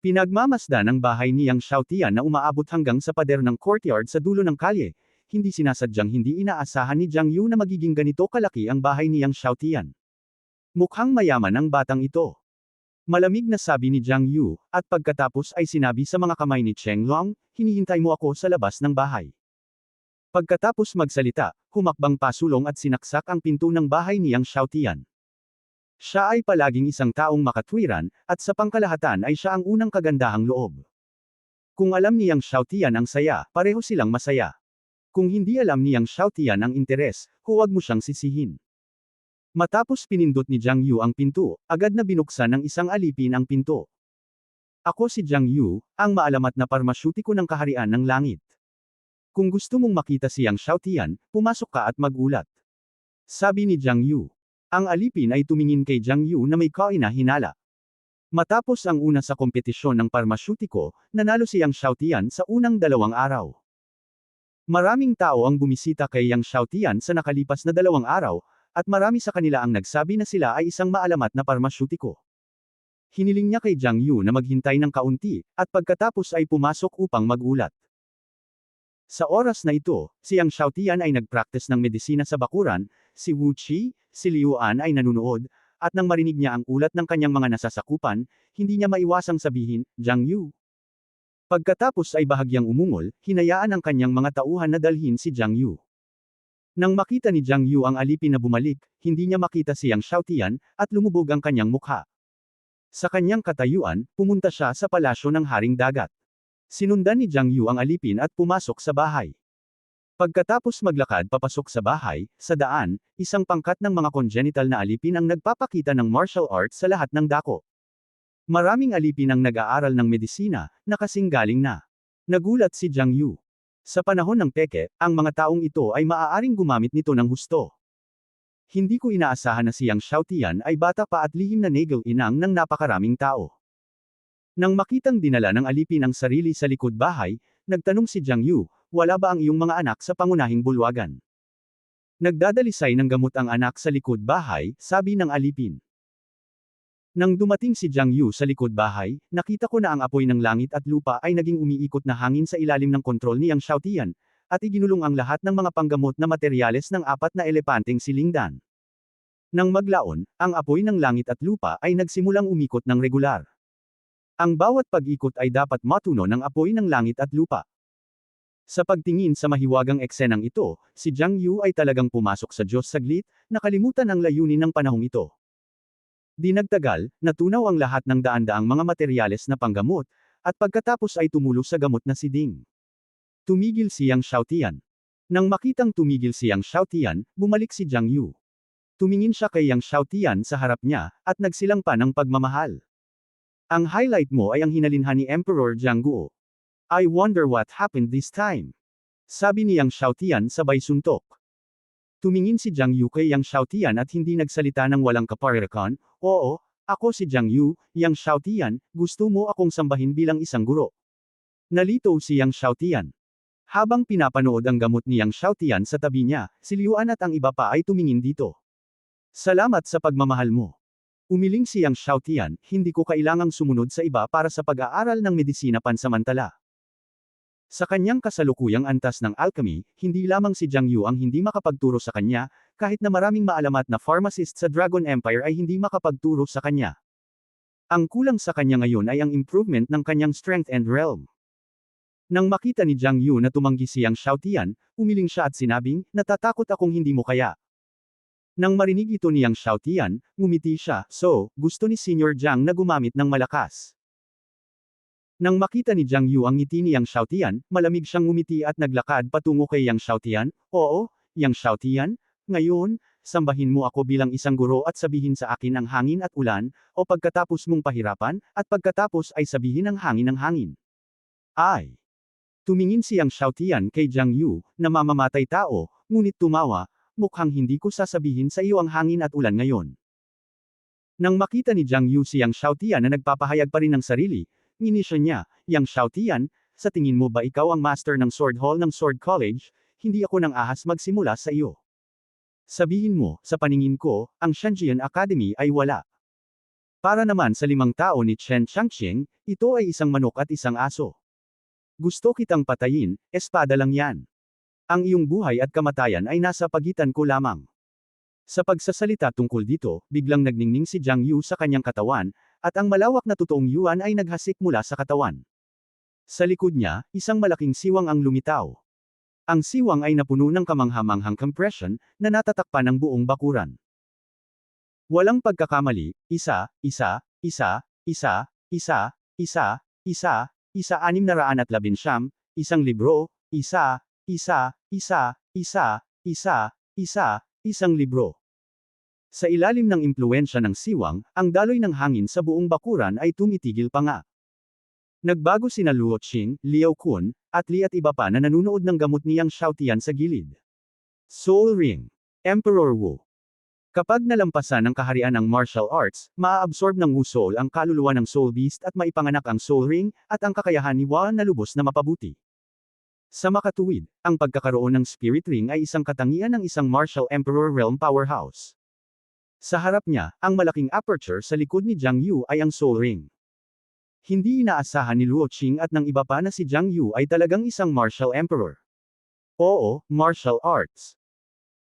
Pinagmamasdan ang bahay ni Yang Xiaotian na umaabot hanggang sa pader ng courtyard sa dulo ng kalye. Hindi sinasadyang hindi inaasahan ni Jiang Yu na magiging ganito kalaki ang bahay ni Yang Xiaotian. Mukhang mayaman ang batang ito. Malamig na sabi ni Jiang Yu, at pagkatapos ay sinabi sa mga kamay ni Chenglong, hinihintay mo ako sa labas ng bahay. Pagkatapos magsalita, humakbang pasulong at sinaksak ang pinto ng bahay ni Yang Xiaotian. Siya ay palaging isang taong makatwiran, at sa pangkalahatan ay siya ang unang kagandahang loob. Kung alam ni Yang Xiaotian ang saya, pareho silang masaya. Kung hindi alam ni Yang Xiaotian ang interes, huwag mo siyang sisihin. Matapos pinindot ni Jiang Yu ang pinto, agad na binuksan ng isang alipin ang pinto. Ako si Jiang Yu, ang maalamat na parmasyutiko ng kaharian ng langit. Kung gusto mong makita si Yang Xiaotian, pumasok ka at magulat. Sabi ni Jiang Yu. Ang alipin ay tumingin kay Jiang Yu na may kaina-hinala. Matapos ang una sa kompetisyon ng parmasyutiko, nanalo si Yang Xiaotian sa unang 2 araw. Maraming tao ang bumisita kay Yang Xiaotian sa nakalipas na 2 araw, at marami sa kanila ang nagsabi na sila ay isang maalamat na parmasyutiko. Hiniling niya kay Jiang Yu na maghintay ng kaunti, at pagkatapos ay pumasok upang magulat. Sa oras na ito, si Yang Xiaotian ay nagpractice ng medisina sa bakuran, si Wu Qi, si Liu An ay nanunood, at nang marinig niya ang ulat ng kanyang mga nasasakupan, hindi niya maiwasang sabihin, Jiang Yu. Pagkatapos ay bahagyang umungol, hinayaan ang kanyang mga tauhan na dalhin si Jiang Yu. Nang makita ni Jiang Yu ang alipin na bumalik, hindi niya makita si Yang Xiaotian, at lumubog ang kanyang mukha. Sa kanyang katayuan, pumunta siya sa palasyo ng Haring Dagat. Sinundan ni Jiang Yu ang alipin at pumasok sa bahay. Pagkatapos maglakad papasok sa bahay, sa daan, isang pangkat ng mga congenital na alipin ang nagpapakita ng martial arts sa lahat ng dako. Maraming alipin ang nag-aaral ng medisina, na kasing galing na. Nagulat si Jiang Yu. Sa panahon ng peke, ang mga taong ito ay maaaring gumamit nito ng husto. Hindi ko inaasahan na si Yang Xiaotian ay bata pa at lihim na negel-inang ng napakaraming tao. Nang makitang dinala ng alipin ang sarili sa likod bahay, nagtanong si Jiang Yu, wala ba ang iyong mga anak sa pangunahing bulwagan? Nagdadalisay ng gamot ang anak sa likod bahay, sabi ng alipin. Nang dumating si Jiang Yu sa likod bahay, nakita ko na ang apoy ng langit at lupa ay naging umiikot na hangin sa ilalim ng kontrol ni Yang Xiaotian, at iginulong ang lahat ng mga panggamot na materyales ng 4 na elepanteng silingdan. Nang maglaon, ang apoy ng langit at lupa ay nagsimulang umikot ng regular. Ang bawat pag-ikot ay dapat matuno ng apoy ng langit at lupa. Sa pagtingin sa mahiwagang eksenang ito, si Jiang Yu ay talagang pumasok sa Diyos saglit, nakalimutan ang layunin ng panahong ito. Di nagtagal, natunaw ang lahat ng daan-daang mga materyales na panggamot, at pagkatapos ay tumulo sa gamot na si Ding. Tumigil si Yang Xiaotian. Nang makitang tumigil si Yang Xiaotian, bumalik si Jiang Yu. Tumingin siya kay Yang Xiaotian sa harap niya, at nagsilang pa ng pagmamahal. Ang highlight mo ay ang hinalinhan ni Emperor Jiang Guo. I wonder what happened this time. Sabi ni Yang Xiaotian sabay suntok. Tumingin si Jiang Yu kay Yang Xiaotian at hindi nagsalita ng walang kaparehas. Oo, ako si Jiang Yu, Yang Xiaotian, gusto mo akong sambahin bilang isang guro. Nalito si Yang Xiaotian. Habang pinapanood ang gamot ni Yang Xiaotian sa tabi niya, si Liu An at ang iba pa ay tumingin dito. Salamat sa pagmamahal mo. Umiling si Yang Xiaotian, hindi ko kailangang sumunod sa iba para sa pag-aaral ng medisina pansamantala. Sa kanyang kasalukuyang antas ng alchemy, hindi lamang si Jiang Yu ang hindi makapagturo sa kanya, kahit na maraming maalamat na pharmacist sa Dragon Empire ay hindi makapagturo sa kanya. Ang kulang sa kanya ngayon ay ang improvement ng kanyang strength and realm. Nang makita ni Jiang Yu na tumanggi si Yang Xiaotian, umiling siya at sinabing, natatakot akong hindi mo kaya. Nang marinig ito ni Yang Xiaotian, ngumiti siya, so, gusto ni Senior Jiang na gumamit ng malakas. Nang makita ni Jiang Yu ang ngiti ni Yang Xiaotian, malamig siyang ngumiti at naglakad patungo kay Yang Xiaotian, oo, Yang Xiaotian, ngayon, sambahin mo ako bilang isang guro at sabihin sa akin ang hangin at ulan, o pagkatapos mong pahirapan, at pagkatapos ay sabihin ang hangin ng hangin. Ay! Tumingin si Yang Xiaotian kay Jiang Yu, na mamamatay tao, ngunit tumawa, mukhang hindi ko sasabihin sa iyo ang hangin at ulan ngayon. Nang makita ni Jiang Yu si Yang Xiaotian na nagpapahayag pa rin ng sarili, nginisya niya, Yang Xiaotian, sa tingin mo ba ikaw ang master ng Sword Hall ng Sword College, hindi ako nang ahas magsimula sa iyo. Sabihin mo, sa paningin ko, ang Shanjian Academy ay wala. Para naman sa 5 tao ni Chen Changqing, ito ay isang manok at isang aso. Gusto kitang patayin, espada lang yan. Ang iyong buhay at kamatayan ay nasa pagitan ko lamang. Sa pagsasalita tungkol dito, biglang nagningning si Jiang Yu sa kanyang katawan, at ang malawak na totoong yuan ay naghasik mula sa katawan. Sa likod niya, isang malaking siwang ang lumitaw. Ang siwang ay napuno ng kamanghamanghang compression, na natatakpan ng buong bakuran. Walang pagkakamali, isa, 619, isang libro, isang libro. Sa ilalim ng impluwensya ng siwang, ang daloy ng hangin sa buong bakuran ay tumitigil pa nga. Nagbago sina Luo Qing, Liao Kun, at Li at iba pa na nanunood ng gamot ni Yang Xiaotian sa gilid. Soul Ring. Emperor Wu. Kapag nalampasan ng kaharian ng martial arts, maa-absorb ng Wu Soul ang kaluluwa ng Soul Beast at maipanganak ang Soul Ring, at ang kakayahan ni Wa na lubos na mapabuti. Sa makatuwid, ang pagkakaroon ng Spirit Ring ay isang katangian ng isang Martial Emperor Realm Powerhouse. Sa harap niya, ang malaking aperture sa likod ni Jiang Yu ay ang Soul Ring. Hindi inaasahan ni Luo Qing at ng iba pa na si Jiang Yu ay talagang isang Martial Emperor. Oo, martial arts.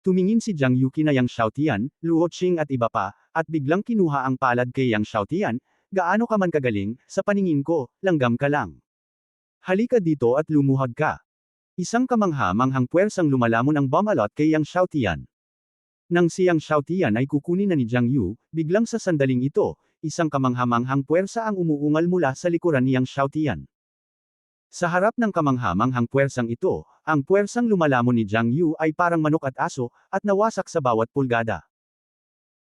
Tumingin si Jiang Yu kina Yang Xiaotian, Luo Qing at iba pa, at biglang kinuha ang palad kay Yang Xiaotian. Gaano ka man kagaling, sa paningin ko, langgam ka lang. Halika dito at lumuhod ka. Isang kamangha-manghang puwersang lumalamon ang bumalot kay Yang Xiaotian. Nang si Yang Xiaotian ay kukunin na ni Jiang Yu, biglang sa sandaling ito, isang kamangha-manghang puwersa ang umuungal mula sa likuran ni Yang Xiaotian. Sa harap ng kamangha-manghang puwersang ito, ang puwersang lumalamon ni Jiang Yu ay parang manok at aso, at nawasak sa bawat pulgada.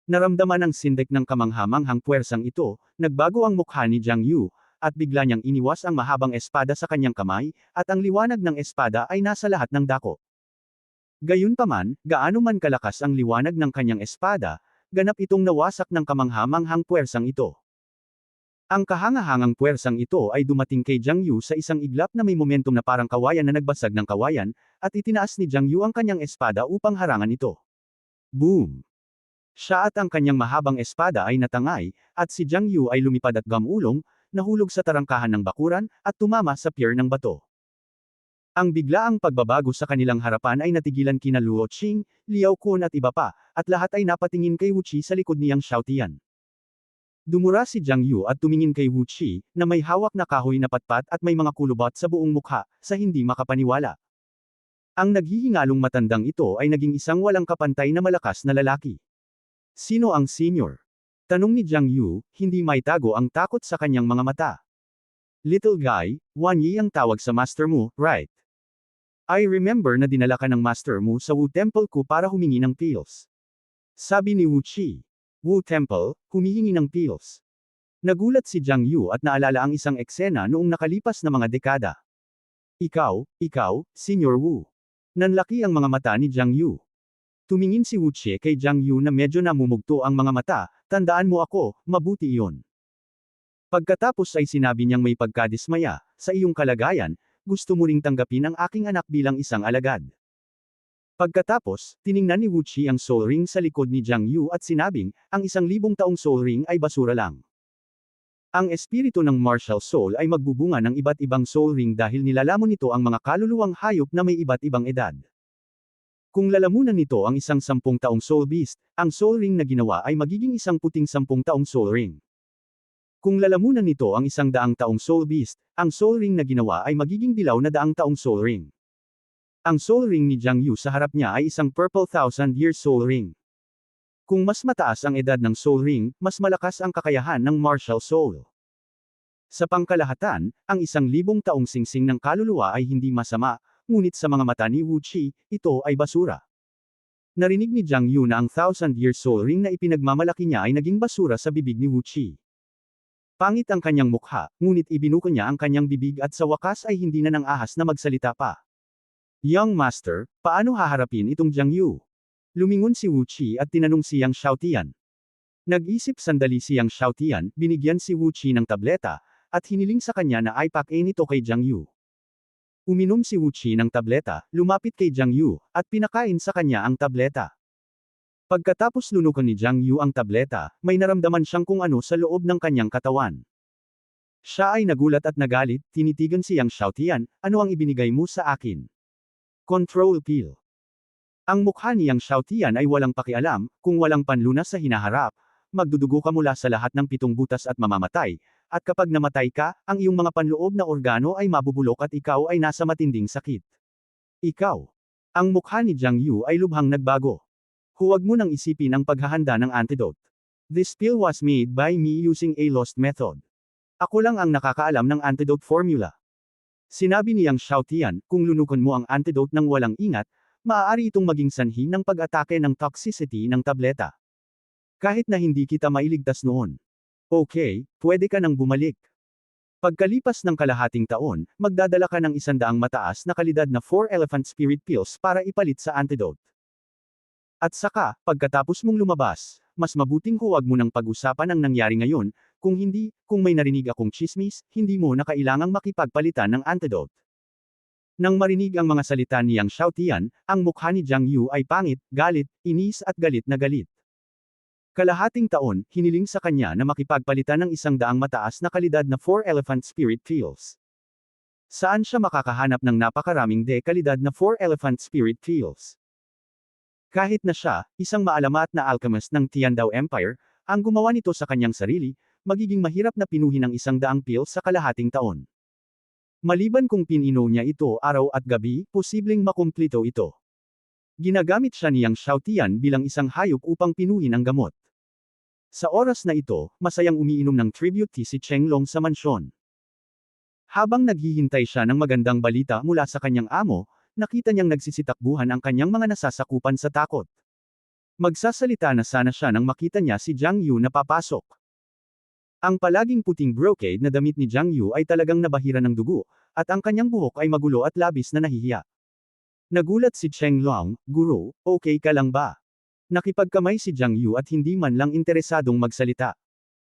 Naramdaman ang sindak ng kamangha-manghang puwersang ito, nagbago ang mukha ni Jiang Yu, at bigla niyang iniwas ang mahabang espada sa kanyang kamay, at ang liwanag ng espada ay nasa lahat ng dako. Gayunpaman, gaano man kalakas ang liwanag ng kanyang espada, ganap itong nawasak ng kamangha-manghang puwersang ito. Ang kahangahangang puwersang ito ay dumating kay Jiang Yu sa isang iglap na may momentum na parang kawayan na nagbasag ng kawayan, at itinaas ni Jiang Yu ang kanyang espada upang harangan ito. Boom! Siya at ang kanyang mahabang espada ay natangay, at si Jiang Yu ay lumipad at gamulong, nahulog sa tarangkahan ng bakuran, at tumama sa pier ng bato. Ang biglaang pagbabago sa kanilang harapan ay natigilan kina Luo Qing, Liao Kun at iba pa, at lahat ay napatingin kay Wu Qi sa likod ni Yang Xiaotian. Dumura si Jiang Yu at tumingin kay Wu Qi, na may hawak na kahoy na patpat at may mga kulubot sa buong mukha, sa hindi makapaniwala. Ang naghihingalong matandang ito ay naging isang walang kapantay na malakas na lalaki. Sino ang senior? Tanong ni Jiang Yu, hindi maitago ang takot sa kanyang mga mata. Little guy, Wan Yi ang tawag sa master mo, right? I remember na dinala ka ng master mo sa Wu Temple ko para humingi ng pills. Sabi ni Wu Qi. Wu Temple, humihingi ng pills. Nagulat si Jiang Yu at naalala ang isang eksena noong nakalipas na mga dekada. Ikaw, Senior Wu. Nanlaki ang mga mata ni Jiang Yu. Tumingin si Wu Qi kay Jiang Yu na medyo namumugto ang mga mata, tandaan mo ako, mabuti iyon. Pagkatapos ay sinabi niyang may pagkadismaya, sa iyong kalagayan, gusto mo ring tanggapin ang aking anak bilang isang alagad. Pagkatapos, tiningnan ni Wu Qi ang soul ring sa likod ni Jiang Yu at sinabing, ang 1,000 taong soul ring ay basura lang. Ang espiritu ng martial soul ay magbubunga ng iba't ibang soul ring dahil nilalamon nito ang mga kaluluwang hayop na may iba't ibang edad. Kung lalamunan nito ang isang 10 taong soul beast, ang soul ring na ginawa ay magiging isang puting 10 taong soul ring. Kung lalamunan nito ang 100 taong soul beast, ang soul ring na ginawa ay magiging dilaw na 100 taong soul ring. Ang soul ring ni Jiang Yu sa harap niya ay isang purple 1,000-year soul ring. Kung mas mataas ang edad ng soul ring, mas malakas ang kakayahan ng martial soul. Sa pangkalahatan, ang 1,000 taong singsing ng kaluluwa ay hindi masama, ngunit sa mga mata ni Wu Qi, ito ay basura. Narinig ni Jiang Yu na ang 1,000-year soul ring na ipinagmamalaki niya ay naging basura sa bibig ni Wu Qi. Pangit ang kanyang mukha, ngunit ibinuko niya ang kanyang bibig at sa wakas ay hindi na nang ahas na magsalita pa. Young Master, paano haharapin itong Jiang Yu? Lumingon si Wu Qi at tinanong si Yang Xiaotian. Nag-isip sandali si Yang Xiaotian, binigyan si Wu Qi ng tableta, at hiniling sa kanya na ipack-in ito kay Jiang Yu. Uminom si Wu Qi ng tableta, lumapit kay Jiang Yu, at pinakain sa kanya ang tableta. Pagkatapos lunukan ni Jiang Yu ang tableta, may naramdaman siyang kung ano sa loob ng kanyang katawan. Siya ay nagulat at nagalit, tinitigan si Yang Xiaotian, ano ang ibinigay mo sa akin? Control pill. Ang mukha ni Yang Xiaotian ay walang pakialam, kung walang panlunas sa hinaharap, magdudugo ka mula sa lahat ng 7 butas at mamamatay, at kapag namatay ka, ang iyong mga panloob na organo ay mabubulok at ikaw ay nasa matinding sakit. Ikaw. Ang mukha ni Jiang Yu ay lubhang nagbago. Huwag mo nang isipin ang paghahanda ng antidote. This pill was made by me using a lost method. Ako lang ang nakakaalam ng antidote formula. Sinabi ni Yang Xiaotian, kung lunukan mo ang antidote ng walang ingat, maaari itong maging sanhi ng pag-atake ng toxicity ng tableta. Kahit na hindi kita mailigtas noon. Okay, pwede ka nang bumalik. Pagkalipas ng kalahating taon, magdadala ka ng 100 mataas na kalidad na 4 elephant spirit pills para ipalit sa antidote. At saka, pagkatapos mong lumabas, mas mabuting huwag mo nang pag-usapan ang nangyari ngayon, kung hindi, kung may narinig akong chismis, hindi mo na kailangang makipagpalitan ng antidote. Nang marinig ang mga salita ni Yang Xiaotian, ang mukha ni Jiang Yu ay pangit, galit, inis at galit na galit. Kalahating taon, hiniling sa kanya na makipagpalitan ng 100 mataas na kalidad na 4 Elephant Spirit Pills. Saan siya makakahanap ng napakaraming kalidad na 4 Elephant Spirit Pills? Kahit na siya, isang maalamat na alchemist ng Tiandao Empire, ang gumawa nito sa kanyang sarili, magiging mahirap na pinuhin ang 100 pills sa kalahating taon. Maliban kung pinino niya ito araw at gabi, posibleng makumplito ito. Ginagamit siya ni Yang Xiaotian bilang isang hayop upang pinuhin ang gamot. Sa oras na ito, masayang umiinom ng tribute tea si Chenglong sa mansyon. Habang naghihintay siya ng magandang balita mula sa kanyang amo, nakita niyang nagsisitakbuhan ang kanyang mga nasasakupan sa takot. Magsasalita na sana siya nang makita niya si Jiang Yu na papasok. Ang palaging puting brocade na damit ni Jiang Yu ay talagang nabahira ng dugo, at ang kanyang buhok ay magulo at labis na nahihiya. Nagulat si Chenglong, "Guro, okay ka lang ba?" Nakipagkamay si Jiang Yu at hindi man lang interesadong magsalita.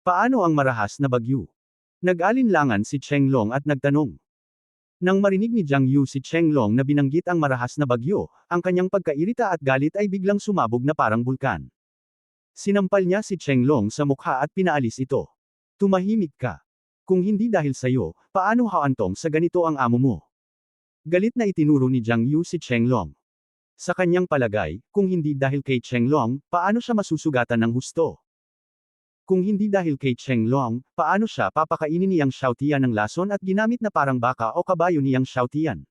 "Paano ang marahas na bagyo?" Nag-alinlangan si Chenglong at nagtanong. Nang marinig ni Jiang Yu si Chenglong na binanggit ang marahas na bagyo, ang kanyang pagkairita at galit ay biglang sumabog na parang bulkan. Sinampal niya si Chenglong sa mukha at pinaalis ito. "Tumahimik ka. Kung hindi dahil sayo, paano haantong sa ganito ang amo mo?" Galit na itinuro ni Jiang Yu si Chenglong. Sa kanyang palagay, kung hindi dahil kay Chenglong, paano siya masusugatan ng husto? Kung hindi dahil kay Chenglong, paano siya papakainin ni Yang Xiaotian ng lason at ginamit na parang baka o kabayo ni Yang Xiaotian?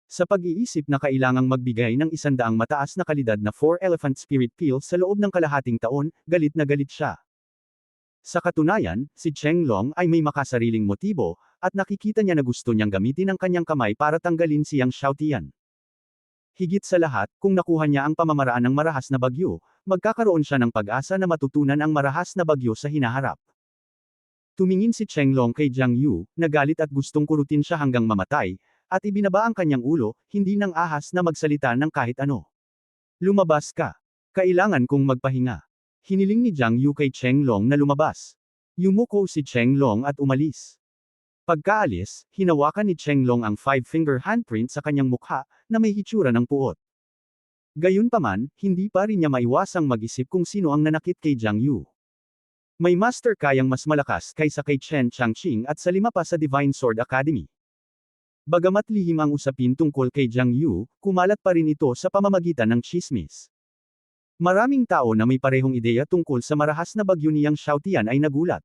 Sa pag-iisip na kailangang magbigay ng 100 mataas na kalidad na 4 Elephant Spirit Pills sa loob ng kalahating taon, galit na galit siya. Sa katunayan, si Chenglong ay may makasariling motibo, at nakikita niya na gusto niyang gamitin ang kanyang kamay para tanggalin si Yang Xiaotian. Higit sa lahat, kung nakuha niya ang pamamaraan ng marahas na bagyo, magkakaroon siya ng pag-asa na matutunan ang marahas na bagyo sa hinaharap. Tumingin si Chenglong kay Jiang Yu, nagalit at gustong kurutin siya hanggang mamatay, at ibinaba ang kanyang ulo, hindi nang ahas na magsalita ng kahit ano. "Lumabas ka. Kailangan kong magpahinga." Hiniling ni Jiang Yu kay Chenglong na lumabas. Yumuko si Chenglong at umalis. Pagkaalis, hinawakan ni Chenglong ang 5-finger handprint sa kanyang mukha, na may hitsura ng puot. Gayunpaman, hindi pa rin niya maiwasang mag-isip kung sino ang nanakit kay Jiang Yu. May master kayang mas malakas kaysa kay Chen Changqing at sa 5 pa sa Divine Sword Academy. Bagamat lihim ang usapin tungkol kay Jiang Yu, kumalat pa rin ito sa pamamagitan ng tsismis. Maraming tao na may parehong ideya tungkol sa marahas na bagyo ni Yang Xiaotian ay nagulat.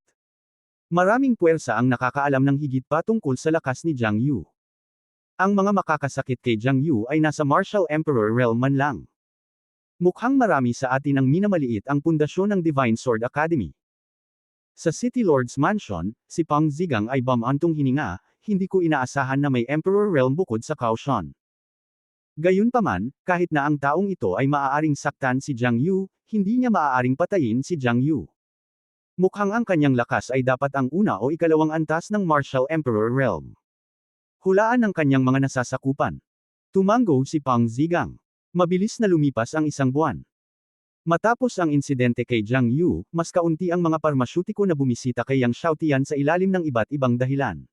Maraming puwersa ang nakakaalam ng higit pa tungkol sa lakas ni Jiang Yu. Ang mga makakasakit kay Jiang Yu ay nasa Martial Emperor realm man lang. Mukhang marami sa atin ang minamaliit ang pundasyon ng Divine Sword Academy. Sa City Lord's Mansion, si Pang Zigang ay bumantong hininga, "Hindi ko inaasahan na may Emperor realm bukod sa Kaohsiung." Gayunpaman, kahit na ang taong ito ay maaaring saktan si Jiang Yu, hindi niya maaaring patayin si Jiang Yu. Mukhang ang kanyang lakas ay dapat ang una o ikalawang antas ng Martial Emperor realm. Hulaan ng kanyang mga nasasakupan. Tumango si Pang Zigang. Mabilis na lumipas ang 1 buwan. Matapos ang insidente kay Jiang Yu, mas kaunti ang mga parmasyutiko na bumisita kay Yang Xiaotian sa ilalim ng iba't ibang dahilan.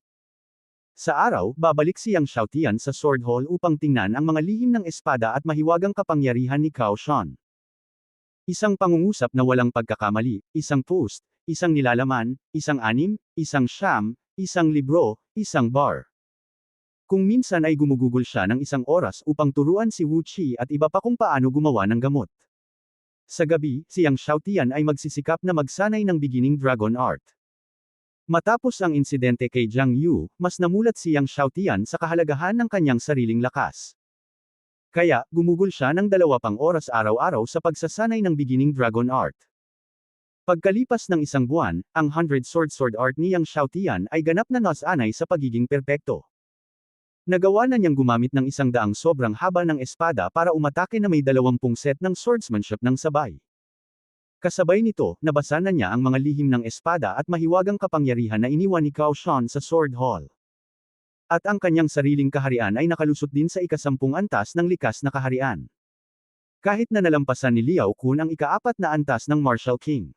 Sa araw, babalik si Yang Xiaotian sa Sword Hall upang tingnan ang mga lihim ng espada at mahiwagang kapangyarihan ni Kaohsiung. Isang pangungusap na walang pagkakamali, isang post, isang nilalaman, isang anim, isang siyam, isang libro, isang bar. Kung minsan ay gumugugol siya ng 1 oras upang turuan si Wu Qi at iba pa kung paano gumawa ng gamot. Sa gabi, si Yang Xiaotian ay magsisikap na magsanay ng beginning dragon art. Matapos ang insidente kay Jiang Yu, mas namulat si Yang Xiaotian sa kahalagahan ng kanyang sariling lakas. Kaya, gumugol siya ng 2 pang oras araw-araw sa pagsasanay ng beginning dragon art. Pagkalipas ng 1 buwan, ang 100 sword art ni Yang Xiaotian ay ganap na nasanay sa pagiging perpekto. Nagawa na niyang gumamit ng 100 sobrang haba ng espada para umatake na may 20 set ng swordsmanship ng sabay. Kasabay nito, nabasa na niya ang mga lihim ng espada at mahiwagang kapangyarihan na iniwan ni Kaohsiung sa Sword Hall. At ang kanyang sariling kaharian ay nakalusot din sa ika-10 antas ng likas na kaharian. Kahit na nalampasan ni Liao Kun ang ika-4 na antas ng Martial King.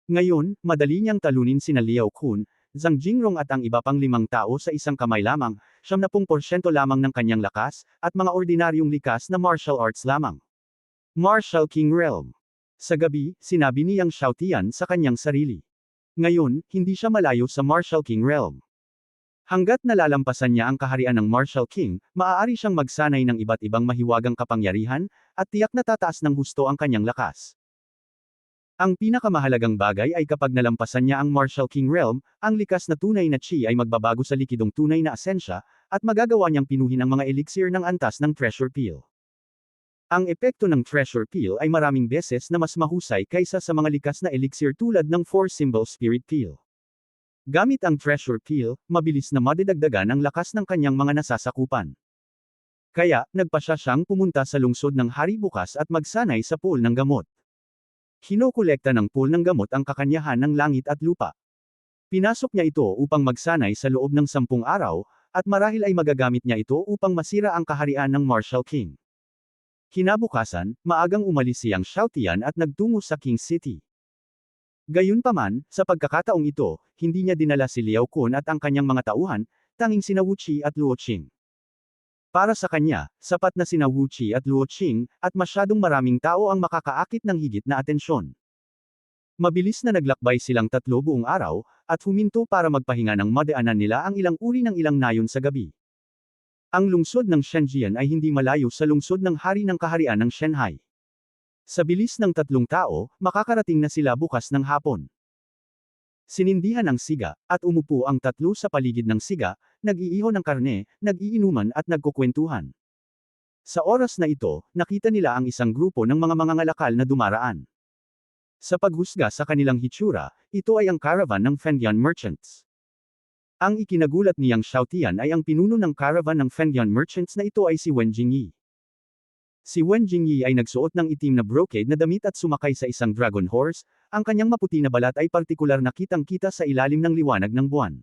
Ngayon, madali niyang talunin sina Liao Kun, Zhang Jingrong at ang iba pang 5 tao sa isang kamay lamang, 70% lamang ng kanyang lakas, at mga ordinaryong likas na martial arts lamang. Martial King Realm. Sa gabi, sinabi ni Yang Xiaotian sa kanyang sarili. Ngayon, hindi siya malayo sa Martial King Realm. Hanggat nalalampasan niya ang kaharian ng Martial King, maaari siyang magsanay ng iba't ibang mahiwagang kapangyarihan, at tiyak na tataas ng husto ang kanyang lakas. Ang pinakamahalagang bagay ay kapag nalampasan niya ang Martial King Realm, ang likas na tunay na chi ay magbabago sa likidong tunay na asensya, at magagawa niyang pinuhin ang mga elixir ng antas ng Treasure Peel. Ang epekto ng Treasure Peel ay maraming beses na mas mahusay kaysa sa mga likas na elixir tulad ng 4-symbol Spirit Peel. Gamit ang Treasure Peel, mabilis na madidagdagan ang lakas ng kanyang mga nasasakupan. Kaya, nagpasya siyang pumunta sa lungsod ng Hari Bukas at magsanay sa pool ng gamot. Kinokolekta ng pool ng gamot ang kakanyahan ng langit at lupa. Pinasok niya ito upang magsanay sa loob ng 10 araw, at marahil ay magagamit niya ito upang masira ang kaharian ng Martial King. Kinabukasan, maagang umalis si Yang Xiaotian at nagtungo sa King City. Gayunpaman, sa pagkakataong ito, hindi niya dinala si Liao Kun at ang kanyang mga tauhan, tanging sina Wu Qi at Luo Qing. Para sa kanya, sapat na sina Wu Qi at Luo Qing, at masyadong maraming tao ang makakaakit ng higit na atensyon. Mabilis na naglakbay silang 3 buong araw, at huminto para magpahinga ng madaanan nila ang ilang uri ng ilang nayon sa gabi. Ang lungsod ng Shenzhen ay hindi malayo sa lungsod ng hari ng kaharian ng Shanghai. Sa bilis ng 3 tao, makakarating na sila bukas ng hapon. Sinindihan ang siga, at umupo ang 3 sa paligid ng siga, nag-iiho ng karne, nag-iinuman at nagkukwentuhan. Sa oras na ito, nakita nila ang isang grupo ng mga mangangalakal na dumaraan. Sa paghusga sa kanilang hitsura, ito ay ang caravan ng Fengdian merchants. Ang ikinagulat ni Yang Xiaotian ay ang pinuno ng caravan ng Fengdian merchants na ito ay si Wen Jingyi. Si Wen Jingyi ay nagsuot ng itim na brocade na damit at sumakay sa isang dragon horse, ang kanyang maputi na balat ay partikular na kitang-kita sa ilalim ng liwanag ng buwan.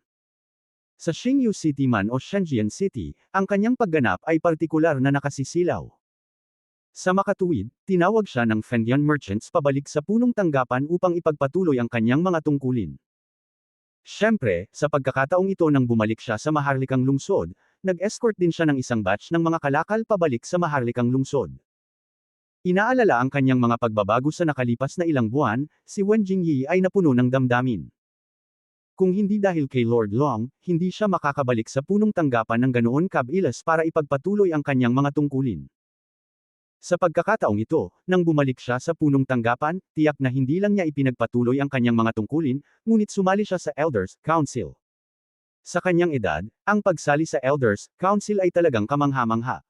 Sa Xingyu City man o Shenzhen City, ang kanyang pagganap ay partikular na nakasisilaw. Sa makatuwid, tinawag siya ng Fengdian merchants pabalik sa punong tanggapan upang ipagpatuloy ang kanyang mga tungkulin. Siyempre, sa pagkakataong ito nang bumalik siya sa maharlikang lungsod, nag-escort din siya ng isang batch ng mga kalakal pabalik sa maharlikang lungsod. Inaalala ang kanyang mga pagbabago sa nakalipas na ilang buwan, si Wen Jingyi ay napuno ng damdamin. Kung hindi dahil kay Lord Long, hindi siya makakabalik sa punong tanggapan ng ganoon kabilis para ipagpatuloy ang kanyang mga tungkulin. Sa pagkakataong ito, nang bumalik siya sa punong tanggapan, tiyak na hindi lang niya ipinagpatuloy ang kanyang mga tungkulin, ngunit sumali siya sa Elders Council. Sa kanyang edad, ang pagsali sa Elders Council ay talagang kamangha-mangha.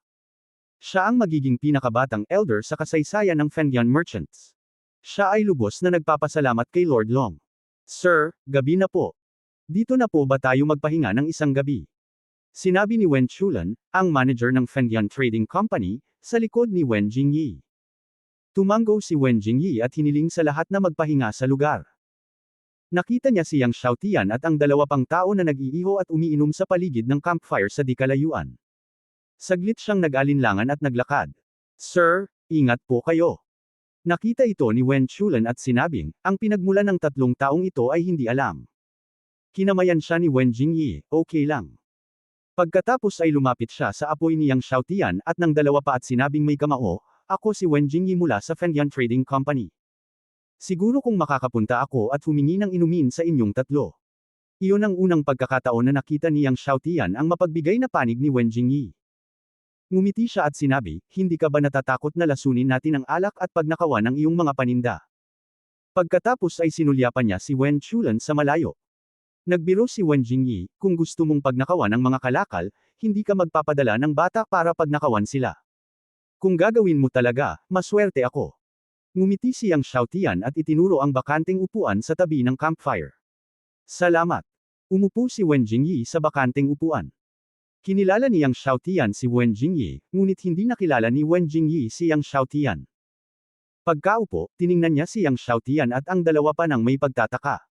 Siya ang magiging pinakabatang elder sa kasaysayan ng Fengdian merchants. Siya ay lubos na nagpapasalamat kay Lord Long. Sir, gabi na po. Dito na po ba tayo magpahinga ng isang gabi? Sinabi ni Wen Chulan, ang manager ng Fengdian Trading Company, sa likod ni Wen Jingyi. Tumango si Wen Jingyi at hiniling sa lahat na magpahinga sa lugar. Nakita niya si Yang Xiaotian at ang 2 pang tao na nag-iiho at umiinom sa paligid ng campfire sa di kalayuan. Saglit siyang nag-alinlangan at naglakad. Sir, ingat po kayo. Nakita ito ni Wen Chulan at sinabing, ang pinagmulan ng 3 taong ito ay hindi alam. Kinamayan siya ni Wen Jingyi, okay lang. Pagkatapos ay lumapit siya sa apoy ni Yang Xiaotian at ng 2 pa at sinabing may kamao, ako si Wen Jingyi mula sa Fengdian Trading Company. Siguro kung makakapunta ako at humingi ng inumin sa inyong 3. Iyon ang unang pagkakataon na nakita ni Yang Xiaotian ang mapagbigay na panig ni Wen Jingyi. Ngumiti siya at sinabi, hindi ka ba natatakot na lasunin natin ang alak at pagnakawan ng iyong mga paninda? Pagkatapos ay sinulyapan niya si Wen Chulan sa malayo. Nagbiro si Wen Jingyi, kung gusto mong pagnakawan ng mga kalakal, hindi ka magpapadala ng bata para pagnakawan sila. Kung gagawin mo talaga, maswerte ako. Ngumiti si Yang Xiaotian at itinuro ang bakanteng upuan sa tabi ng campfire. Salamat. Umupo si Wen Jingyi sa bakanteng upuan. Kinilala ni Yang Xiaotian si Wen Jingyi, ngunit hindi nakilala ni Wen Jingyi si Yang Xiaotian. Pagkaupo, tiningnan niya si Yang Xiaotian at ang 2 pa nang may pagtataka.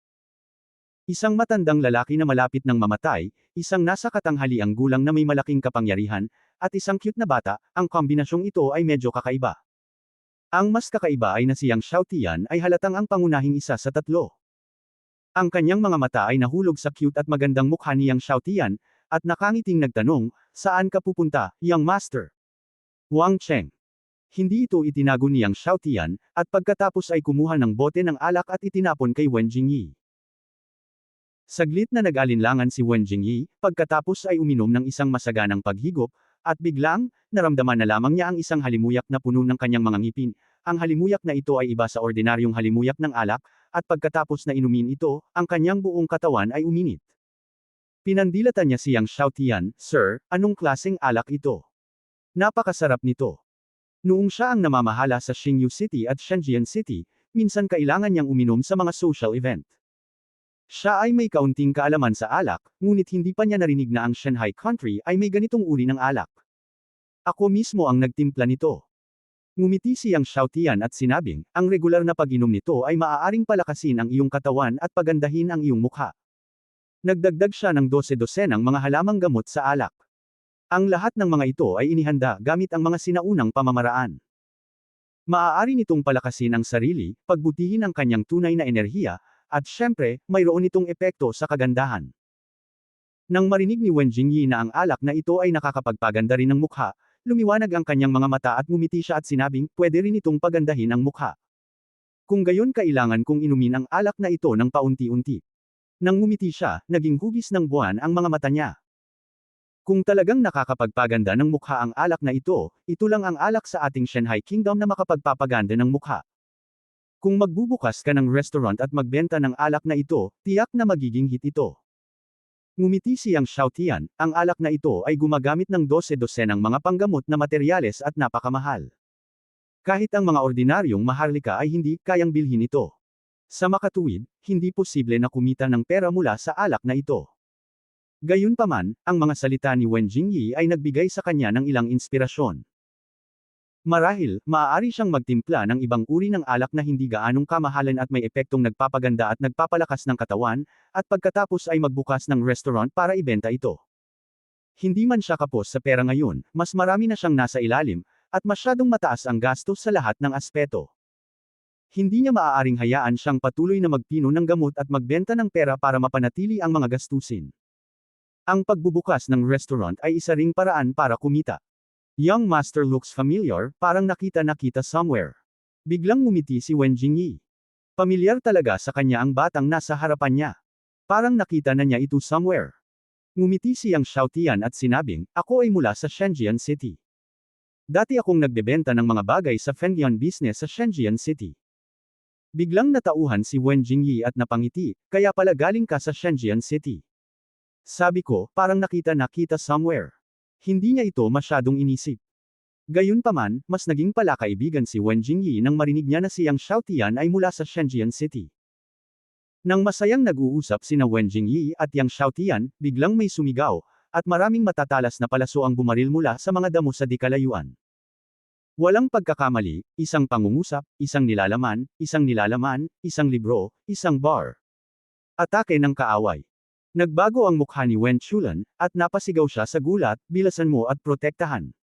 Isang matandang lalaki na malapit ng mamatay, isang nasa katanghaliang gulang na may malaking kapangyarihan, at isang cute na bata, ang kombinasyong ito ay medyo kakaiba. Ang mas kakaiba ay na si Yang Xiaotian ay halatang ang pangunahing isa sa 3. Ang kanyang mga mata ay nahulog sa cute at magandang mukha ni Yang Xiaotian, at nakangiting nagtanong, "Saan ka pupunta, young master?" Wang Cheng. Hindi ito itinago ni Yang Xiaotian, at pagkatapos ay kumuha ng bote ng alak at itinapon kay Wen Jingyi. Saglit na nag-alinlangan si Wen Jingyi, pagkatapos ay uminom ng isang masaganang paghigop, at biglang, naramdaman na lamang niya ang isang halimuyak na puno ng kanyang mga ngipin. Ang halimuyak na ito ay iba sa ordinaryong halimuyak ng alak, at pagkatapos na inumin ito, ang kanyang buong katawan ay uminit. Pinandilatan niya si Yang Xiaotian, "Sir, anong klaseng alak ito? Napakasarap nito." Noong siya ang namamahala sa Xingyu City at Shenzhen City, minsan kailangan niyang uminom sa mga social event. Siya ay may kaunting kaalaman sa alak, ngunit hindi pa niya narinig na ang Shanghai Country ay may ganitong uri ng alak. "Ako mismo ang nagtimpla nito." Ngumiti si Yang Xiaotian at sinabing, "Ang regular na pag-inom nito ay maaaring palakasin ang iyong katawan at pagandahin ang iyong mukha." Nagdagdag siya ng 12 dosenang mga halamang gamot sa alak. Ang lahat ng mga ito ay inihanda gamit ang mga sinaunang pamamaraan. Maaari nitong palakasin ang sarili, pagbutihin ang kanyang tunay na enerhiya, at syempre, mayroon itong epekto sa kagandahan. Nang marinig ni Wen Jingyi na ang alak na ito ay nakakapagpaganda rin ng mukha, lumiwanag ang kanyang mga mata at ngumiti siya at sinabing, "Pwede rin itong pagandahin ang mukha. Kung gayon kailangan kong inumin ang alak na ito ng paunti-unti." Nang ngumiti siya, naging hugis ng buwan ang mga mata niya. Kung talagang nakakapagpaganda ng mukha ang alak na ito lang ang alak sa ating Shanghai Kingdom na makapagpapaganda ng mukha. Kung magbubukas ka ng restaurant at magbenta ng alak na ito, tiyak na magiging hit ito. Ngumiti si Yang Xiaotian, ang alak na ito ay gumagamit ng 12 dosenang mga panggamot na materyales at napakamahal. Kahit ang mga ordinaryong maharlika ay hindi kayang bilhin ito. Sa makatuwid, hindi posible na kumita ng pera mula sa alak na ito. Gayunpaman, ang mga salita ni Wen Jingyi ay nagbigay sa kanya ng ilang inspirasyon. Marahil, maaari siyang magtimpla ng ibang uri ng alak na hindi gaanong kamahalan at may epektong nagpapaganda at nagpapalakas ng katawan, at pagkatapos ay magbukas ng restaurant para ibenta ito. Hindi man siya kapos sa pera ngayon, mas marami na siyang nasa ilalim, at masyadong mataas ang gastos sa lahat ng aspeto. Hindi niya maaaring hayaan siyang patuloy na magpino ng gamot at magbenta ng pera para mapanatili ang mga gastusin. Ang pagbubukas ng restaurant ay isa ring paraan para kumita. Young master looks familiar, parang nakita somewhere. Biglang ngumiti si Wen Jingyi. Pamilyar talaga sa kanya ang batang nasa harapan niya. Parang nakita na niya ito somewhere. Ngumiti si Yang Xiaotian at sinabing, "Ako ay mula sa Shenzhen City. Dati akong nagbebenta ng mga bagay sa Fengyan business sa Shenzhen City." Biglang natauhan si Wen Jingyi at napangiti, "Kaya pala galing ka sa Shenzhen City." Sabi ko, parang nakita somewhere. Hindi niya ito masyadong inisip. Gayunpaman, mas naging palakaibigan si Wen Jingyi nang marinig niya na si Yang Xiaotian ay mula sa Shenzhen City. Nang masayang nag-uusap sina Wen Jingyi at Yang Xiaotian, biglang may sumigaw, at maraming matatalas na palaso ang bumaril mula sa mga damo sa di kalayuan. Walang pagkakamali, isang pangungusap, isang nilalaman, isang libro, isang bar. Atake ng kaaway. Nagbago ang mukha ni Wen Chulan, at napasigaw siya sa gulat, "Bilasan mo at protektahan."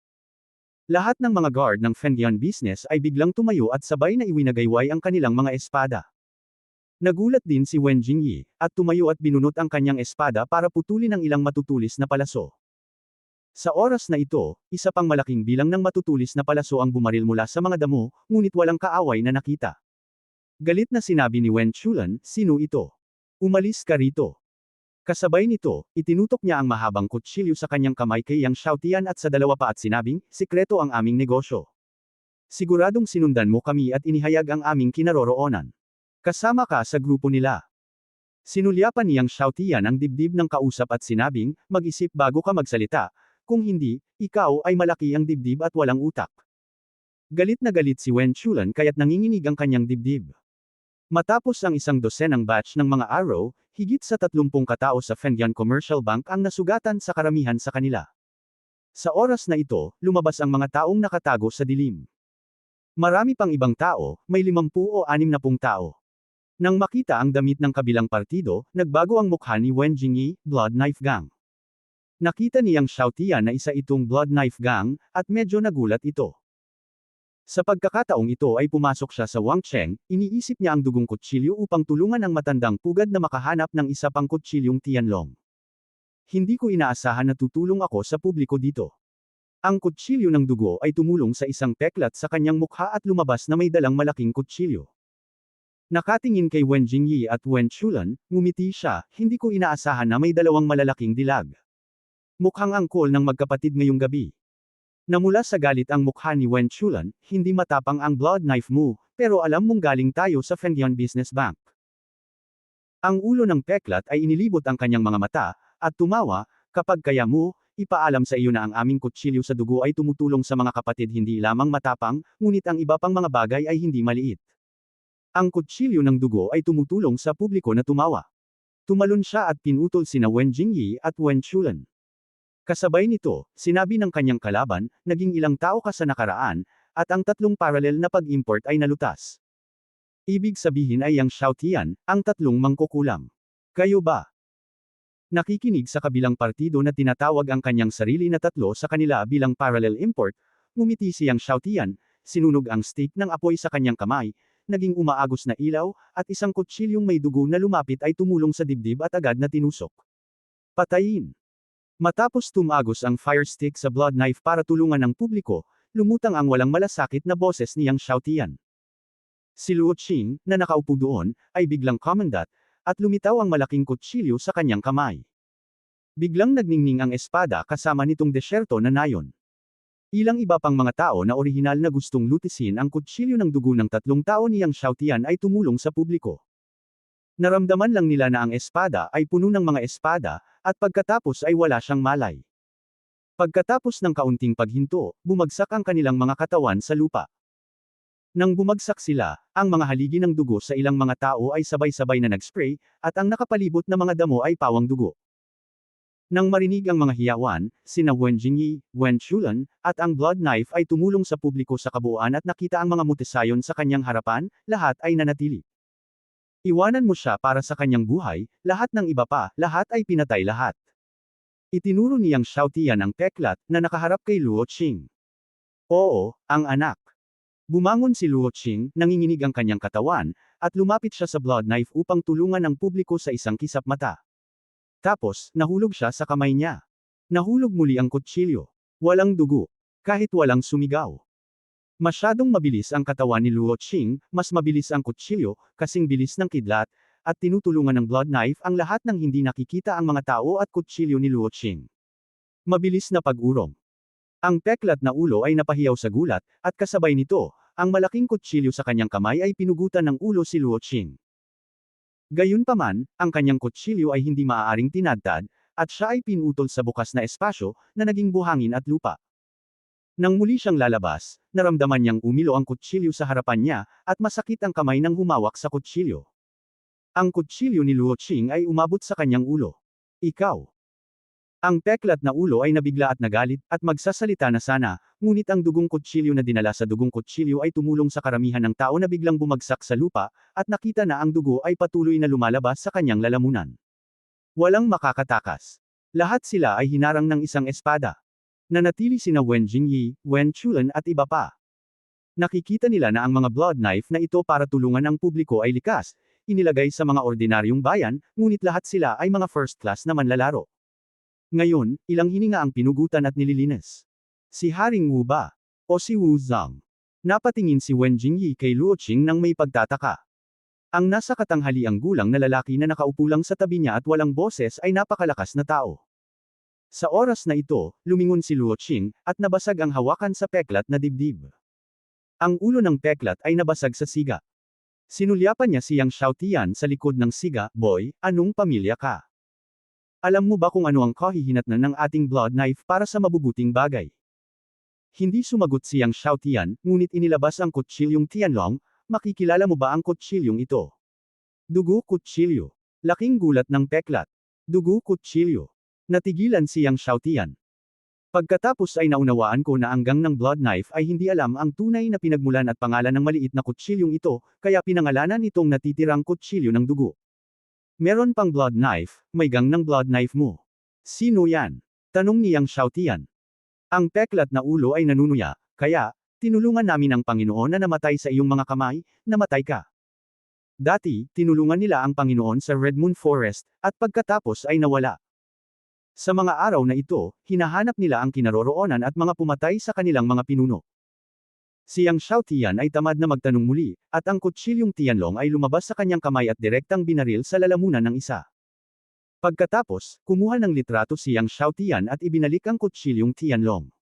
Lahat ng mga guard ng Fengyan business ay biglang tumayo at sabay na iwinagayway ang kanilang mga espada. Nagulat din si Wen Jingyi, at tumayo at binunot ang kanyang espada para putulin ang ilang matutulis na palaso. Sa oras na ito, isa pang malaking bilang ng matutulis na palaso ang bumaril mula sa mga damo, ngunit walang kaaway na nakita. Galit na sinabi ni Wen Chulan, "Sino ito? Umalis ka rito." Kasabay nito, itinutok niya ang mahabang kutsilyo sa kanyang kamay kay Yang Xiaotian at sa dalawa pa at sinabing, "Sikreto ang aming negosyo. Siguradong sinundan mo kami at inihayag ang aming kinaroroonan. Kasama ka sa grupo nila." Sinulyapan ni Yang Xiaotian ang dibdib ng kausap at sinabing, "Mag-isip bago ka magsalita. Kung hindi, ikaw ay malaki ang dibdib at walang utak." Galit na galit si Wen Chulan kaya't nanginginig ang kanyang dibdib. Matapos ang 1 dosenang batch ng mga arrow, higit sa 30 katao sa Fengyan Commercial Bank ang nasugatan sa karamihan sa kanila. Sa oras na ito, lumabas ang mga taong nakatago sa dilim. Marami pang ibang tao, may 50 o 60 tao. Nang makita ang damit ng kabilang partido, nagbago ang mukha ni Wen Jingyi, Blood Knife Gang. Nakita ni Yang Xiaotian na isa itong Blood Knife Gang, at medyo nagulat ito. Sa pagkakataong ito ay pumasok siya sa Wang Cheng, iniisip niya ang dugong kutsilyo upang tulungan ang matandang pugad na makahanap ng isa pang kutsilyong Tianlong. Hindi ko inaasahan na tutulong ako sa publiko dito. Ang kutsilyo ng dugo ay tumulong sa isang peklat sa kanyang mukha at lumabas na may dalang malaking kutsilyo. Nakatingin kay Wen Jingyi at Wen Chulan, ngumiti siya, hindi ko inaasahan na may dalawang malalaking dilag. Mukhang angkol ng magkapatid ngayong gabi. Namula sa galit ang mukha ni Wen Chulan, hindi matapang ang blood knife mo, pero alam mong galing tayo sa Fengyan Business Bank. Ang ulo ng peklat ay inilibot ang kanyang mga mata, at tumawa, kapag kaya mo, ipaalam sa iyo na ang aming kutsilyo sa dugo ay tumutulong sa mga kapatid hindi lamang matapang, ngunit ang iba pang mga bagay ay hindi maliit. Ang kutsilyo ng dugo ay tumutulong sa publiko na tumawa. Tumalon siya at pinutol sina Wen Jingyi at Wen Chulan. Kasabay nito, sinabi ng kanyang kalaban, naging ilang tao ka sa nakaraan, at ang tatlong paralel na pag-import ay nalutas. Ibig sabihin ay ang Xiaotian, ang tatlong mangkukulam. Kayo ba? Nakikinig sa kabilang partido na tinatawag ang kanyang sarili na tatlo sa kanila bilang parallel import, ngumiti siyang Xiaotian, sinunog ang stick ng apoy sa kanyang kamay, naging umaagos na ilaw, at isang kutsilyong may dugo na lumapit ay tumulong sa dibdib at agad na tinusok. Patayin! Matapos tumagos ang fire stick sa blood knife para tulungan ang publiko, lumutang ang walang malasakit na boses niyang Xiaotian. Si Luo Qing, na nakaupo doon, ay biglang kumandat, at lumitaw ang malaking kutsilyo sa kanyang kamay. Biglang nagningning ang espada kasama nitong desyerto na nayon. Ilang iba pang mga tao na orihinal na gustong lutisin ang kutsilyo ng dugo ng tatlong tao niyang Xiaotian ay tumulong sa publiko. Naramdaman lang nila na ang espada ay puno ng mga espada, at pagkatapos ay wala siyang malay. Pagkatapos ng kaunting paghinto, bumagsak ang kanilang mga katawan sa lupa. Nang bumagsak sila, ang mga haligi ng dugo sa ilang mga tao ay sabay-sabay na nag-spray, at ang nakapalibot na mga damo ay pawang dugo. Nang marinig ang mga hiyawan, sina Wen Jingyi, Wen Chulan, at ang blood knife ay tumulong sa publiko sa kabuuan at nakita ang mga mutisayon sa kanyang harapan, lahat ay nanatili. Iwanan mo siya para sa kanyang buhay, lahat ng iba pa, lahat ay pinatay lahat. Itinuro niyang Xiaotian ang peklat, na nakaharap kay Luo Qing. Oo, ang anak. Bumangon si Luo Qing, nanginginig ang kanyang katawan, at lumapit siya sa blood knife upang tulungan ang publiko sa isang kisap mata. Tapos, nahulog siya sa kamay niya. Nahulog muli ang kutsilyo. Walang dugo. Kahit walang sumigaw. Masyadong mabilis ang katawan ni Luo Qing, mas mabilis ang kutsilyo, kasing bilis ng kidlat, at tinutulungan ng blood knife ang lahat ng hindi nakikita ang mga tao at kutsilyo ni Luo Qing. Mabilis na pag-urong. Ang peklat na ulo ay napahiyaw sa gulat, at kasabay nito, ang malaking kutsilyo sa kanyang kamay ay pinugutan ng ulo si Luo Qing. Gayunpaman, ang kanyang kutsilyo ay hindi maaaring tinadtad, at siya ay pinutol sa bukas na espasyo, na naging buhangin at lupa. Nang muli siyang lalabas, naramdaman niyang umilo ang kutsilyo sa harapan niya, at masakit ang kamay nang humawak sa kutsilyo. Ang kutsilyo ni Luo Qing ay umabot sa kanyang ulo. Ikaw. Ang peklat na ulo ay nabigla at nagalit, at magsasalita na sana, ngunit ang dugong kutsilyo na dinala sa dugong kutsilyo ay tumulong sa karamihan ng tao na biglang bumagsak sa lupa, at nakita na ang dugo ay patuloy na lumalabas sa kanyang lalamunan. Walang makakatakas. Lahat sila ay hinarang ng isang espada. Nanatili sina Wen Jingyi, Wen Chulan at iba pa. Nakikita nila na ang mga blood knife na ito para tulungan ang publiko ay likas, inilagay sa mga ordinaryong bayan, ngunit lahat sila ay mga first class na manlalaro. Ngayon, ilang hininga ang pinugutan at nililinis. Si Haring Wu ba? O si Wu Zhang? Napatingin si Wen Jingyi kay Luo Qing nang may pagtataka. Ang nasa katanghaliang gulang na lalaki na nakaupo lang sa tabi niya at walang boses ay napakalakas na tao. Sa oras na ito, lumingon si Luo Qing, at nabasag ang hawakan sa peklat na dibdib. Ang ulo ng peklat ay nabasag sa siga. Sinulyapan niya siyang Xiaotian sa likod ng siga, "Boy, anong pamilya ka? Alam mo ba kung ano ang kahihinatnan ng ating blood knife para sa mabubuting bagay?" Hindi sumagot siyang Xiaotian, ngunit inilabas ang kutsilyong Tianlong, "Makikilala mo ba ang kutsilyong ito?" Dugo kutsilyo. Laking gulat ng peklat. Dugo kutsilyo. Natigilan siyang Xiaotian. Pagkatapos ay naunawaan ko na ang gang ng blood knife ay hindi alam ang tunay na pinagmulan at pangalan ng maliit na kutsilyong ito, kaya pinangalanan itong natitirang kutsilyo ng dugo. Meron pang blood knife, may gang ng blood knife mo. Sino yan? Tanong niyang Xiaotian. Ang peklat na ulo ay nanunuya, kaya, Tinulungan namin ang Panginoon na namatay sa iyong mga kamay, namatay ka. Dati, tinulungan nila ang Panginoon sa Red Moon Forest, at pagkatapos ay nawala. Sa mga araw na ito, hinahanap nila ang kinaroroonan at mga pumatay sa kanilang mga pinuno. Si Yang Xiaotian ay tamad na magtanong muli, at ang kutsilyong Tianlong ay lumabas sa kanyang kamay at direktang binaril sa lalamunan ng isa. Pagkatapos, kumuha ng litrato si Yang Xiaotian at ibinalik ang kutsilyong Tianlong.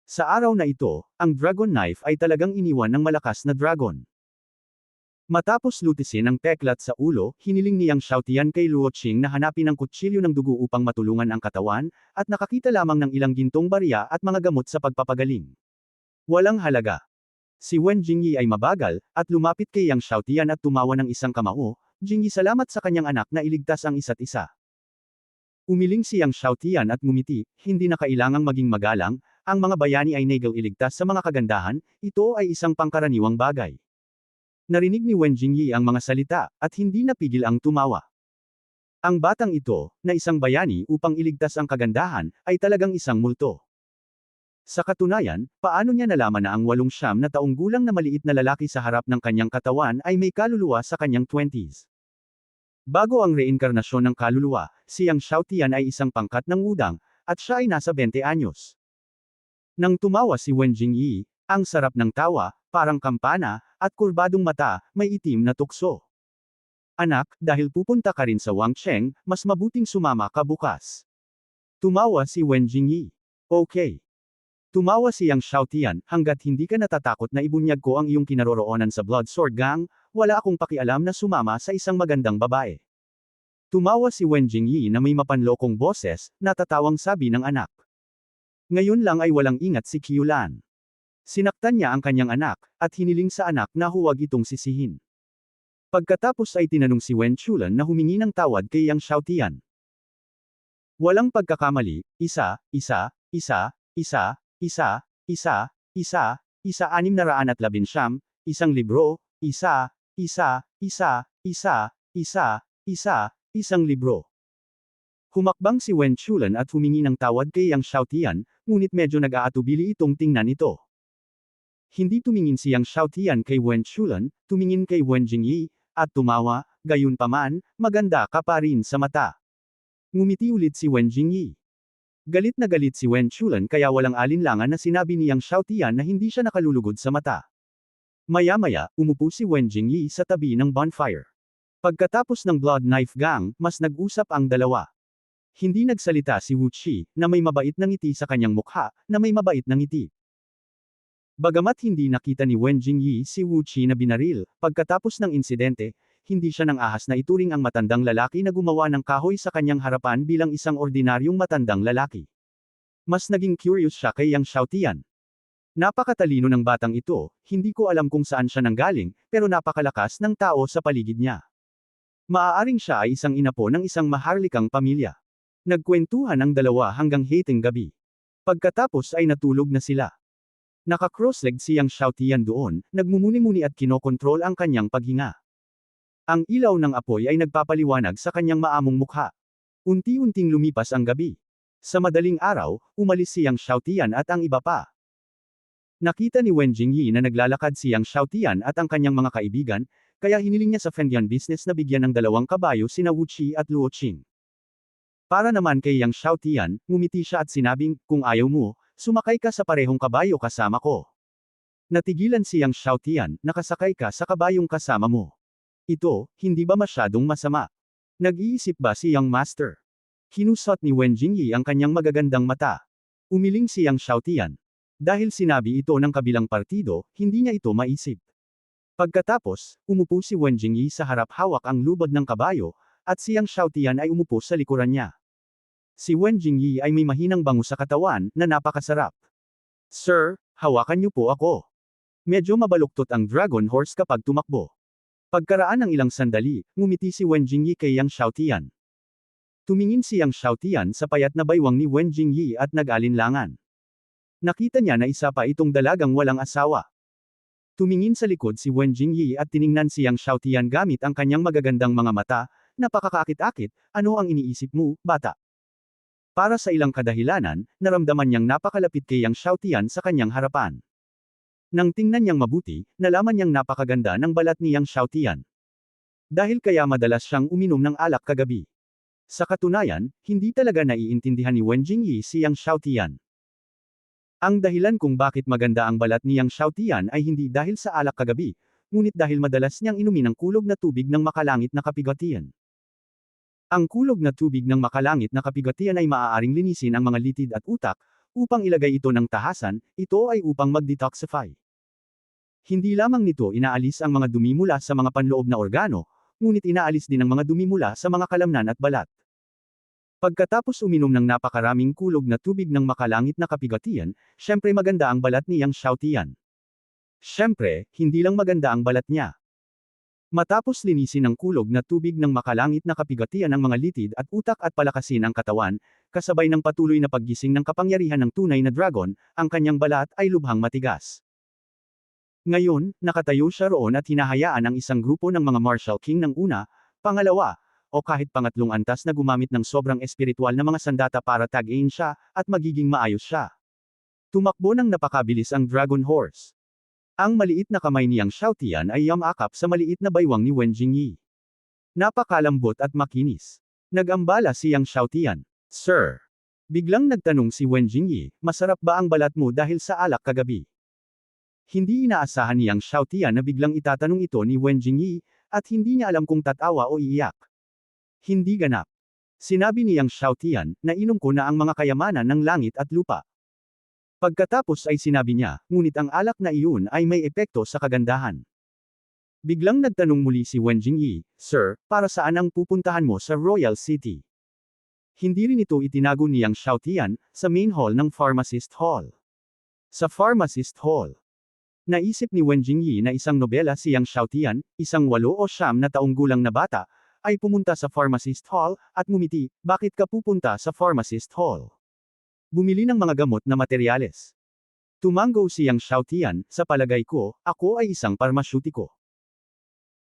Sa araw na ito, ang dragon knife ay talagang iniwan ng malakas na dragon. Matapos lutisin ang peklat sa ulo, hiniling ni Yang Xiaotian kay Luo Qing na hanapin ang kutsilyo ng dugo upang matulungan ang katawan, at nakakita lamang ng ilang gintong barya at mga gamot sa pagpapagaling. Walang halaga. Si Wen Jingyi ay mabagal, at lumapit kay Yang Xiaotian at tumawa ng isang kamao. Jingyi, salamat sa kanyang anak na iligtas ang isa't isa. Umiling si Yang Xiaotian at ngumiti, hindi na kailangang maging magalang, ang mga bayani ay nagal iligtas sa mga kagandahan, ito ay isang pangkaraniwang bagay. Narinig ni Wen Jingyi ang mga salita, at hindi napigil ang tumawa. Ang batang ito, na isang bayani upang iligtas ang kagandahan, ay talagang isang multo. Sa katunayan, paano niya nalaman na ang 89 na taong gulang na maliit na lalaki sa harap ng kanyang katawan ay may kaluluwa sa kanyang 20s? Bago ang reinkarnasyon ng kaluluwa, si Yang Xiaotian ay isang pangkat ng udang, at siya ay nasa 20 anyos. Nang tumawa si Wen Jingyi, ang sarap ng tawa, parang kampana, at kurbadong mata, may itim na tukso. Anak, dahil pupunta ka rin sa Wangcheng, mas mabuting sumama ka bukas. Tumawa si Wen Jingyi. Okay. Tumawa si Yang Xiaotian, hanggat hindi ka natatakot na ibunyag ko ang iyong kinaroroonan sa Blood Sword Gang, wala akong pakialam na sumama sa isang magandang babae. Tumawa si Wen Jingyi na may mapanlokong boses, natatawang sabi ng anak. Ngayon lang ay walang ingat si Qiulan. Sinaktan niya ang kanyang anak, at hiniling sa anak na huwag itong sisihin. Pagkatapos ay tinanong si Wen Chulan na humingi ng tawad kay Yang Xiaotian. Walang pagkakamali, isa, 619, isang libro, isang libro. Humakbang si Wen Chulan at humingi ng tawad kay Yang Xiaotian, ngunit medyo nag-aatubili itong tingnan ito. Hindi tumingin si Yang Xiaotian kay Wen Chulan, tumingin kay Wen Jingyi, at tumawa, gayunpaman, maganda ka pa rin sa mata. Ngumiti ulit si Wen Jingyi. Galit na galit si Wen Chulan kaya walang alinlangan na sinabi ni Yang Xiaotian na hindi siya nakalulugod sa mata. Maya-maya, umupo si Wen Jingyi sa tabi ng bonfire. Pagkatapos ng Blood Knife Gang, mas nag-usap ang dalawa. Hindi nagsalita si Wu Qi, na may mabait na ngiti sa kanyang mukha, na may mabait na ngiti. Bagamat hindi nakita ni Wen Jingyi si Wu Qi na binaril, pagkatapos ng insidente, hindi siya nang ahas na ituring ang matandang lalaki na gumawa ng kahoy sa kanyang harapan bilang isang ordinaryong matandang lalaki. Mas naging curious siya kay Yang Xiaotian. Napakatalino ng batang ito, hindi ko alam kung saan siya nanggaling, pero napakalakas ng tao sa paligid niya. Maaaring siya ay isang inapo ng isang maharlikang pamilya. Nagkwentuhan ang dalawa hanggang hating gabi. Pagkatapos ay natulog na sila. Naka-cross-legged si Yang Xiaotian doon, nagmumuni-muni at kinokontrol ang kanyang paghinga. Ang ilaw ng apoy ay nagpapaliwanag sa kanyang maamong mukha. Unti-unting lumipas ang gabi. Sa madaling araw, umalis si Yang Xiaotian at ang iba pa. Nakita ni Wen Jingyi na naglalakad si Yang Xiaotian at ang kanyang mga kaibigan, kaya hiniling niya sa Fengdian business na bigyan ng 2 kabayo sina Wu Qi at Luo Qing. Para naman kay Yang Xiaotian, ngumiti siya at sinabing, kung ayaw mo, sumakay ka sa parehong kabayo kasama ko. Natigilan si Yang Xiaotian, nakasakay ka sa kabayong kasama mo. Ito, hindi ba masyadong masama? Nag-iisip ba si Young Master? Kinusot ni Wen Jingyi ang kanyang magagandang mata. Umiling si Yang Xiaotian. Dahil sinabi ito ng kabilang partido, hindi niya ito maisip. Pagkatapos, umupo si Wen Jingyi sa harap hawak ang lubad ng kabayo, at si Yang Xiaotian ay umupo sa likuran niya. Si Wen Jingyi ay may mahinang bango sa katawan, na napakasarap. Sir, hawakan niyo po ako. Medyo mabaluktot ang dragon horse kapag tumakbo. Pagkaraan ng ilang sandali, ngumiti si Wen Jingyi kay Yang Xiaotian. Tumingin si Yang Xiaotian sa payat na baywang ni Wen Jingyi at nag-alinlangan. Nakita niya na isa pa itong dalagang walang asawa. Tumingin sa likod si Wen Jingyi at tiningnan si Yang Xiaotian gamit ang kanyang magagandang mga mata, napakakaakit-akit, ano ang iniisip mo, bata? Para sa ilang kadahilanan, naramdaman niyang napakalapit kay Yang Xiaotian sa kanyang harapan. Nang tingnan niyang mabuti, nalaman niyang napakaganda ng balat ni Yang Xiaotian. Dahil kaya madalas siyang uminom ng alak kagabi. Sa katunayan, hindi talaga naiintindihan ni Wen Jingyi si Yang Xiaotian. Ang dahilan kung bakit maganda ang balat ni Yang Xiaotian ay hindi dahil sa alak kagabi, ngunit dahil madalas niyang inumin ang kulog na tubig ng makalangit na kapigatian. Ang kulog na tubig ng makalangit na kapigatian ay maaaring linisin ang mga litid at utak, upang ilagay ito ng tahasan, ito ay upang mag-detoxify. Hindi lamang nito inaalis ang mga dumi mula sa mga panloob na organo, ngunit inaalis din ang mga dumi mula sa mga kalamnan at balat. Pagkatapos uminom ng napakaraming kulog na tubig ng makalangit na kapigatian, syempre maganda ang balat ni Yang Xiaotian. Syempre, hindi lang maganda ang balat niya. Matapos linisin ng kulog na tubig ng makalangit na kapigatian ang mga litid at utak at palakasin ang katawan, kasabay ng patuloy na paggising ng kapangyarihan ng tunay na dragon, ang kanyang balat ay lubhang matigas. Ngayon, nakatayo siya roon at hinahayaan ang isang grupo ng mga martial king ng una, pangalawa, o kahit pangatlong antas na gumamit ng sobrang espiritual na mga sandata para tag-in siya, at magiging maayos siya. Tumakbo ng napakabilis ang Dragon Horse. Ang maliit na kamay ni Yang Xiaotian ay yamakap sa maliit na baywang ni Wen Jingyi. Napakalambot at makinis. Nag-ambala si Yang Xiaotian. Sir. Biglang nagtanong si Wen Jingyi, masarap ba ang balat mo dahil sa alak kagabi? Hindi inaasahan ni Yang Xiaotian na biglang itatanong ito ni Wen Jingyi, at hindi niya alam kung tatawa o iiyak. Hindi ganap. Sinabi ni Yang Xiaotian, nainom ko na ang mga kayamanan ng langit at lupa. Pagkatapos ay sinabi niya, ngunit ang alak na iyon ay may epekto sa kagandahan. Biglang nagtanong muli si Wen Jingyi, Sir, para saan ang pupuntahan mo sa Royal City? Hindi rin ito itinago ni Yang Xiaotian, sa main hall ng Pharmacist Hall. Sa Pharmacist Hall. Naisip ni Wen Jingyi na isang nobela si Yang Xiaotian, isang 8 o 9 na taong gulang na bata, ay pumunta sa Pharmacist Hall, at ngumiti, bakit ka pupunta sa Pharmacist Hall? Bumili ng mga gamot na materyales. Tumango si Yang Xiaotian, sa palagay ko, ako ay isang parmasyutiko.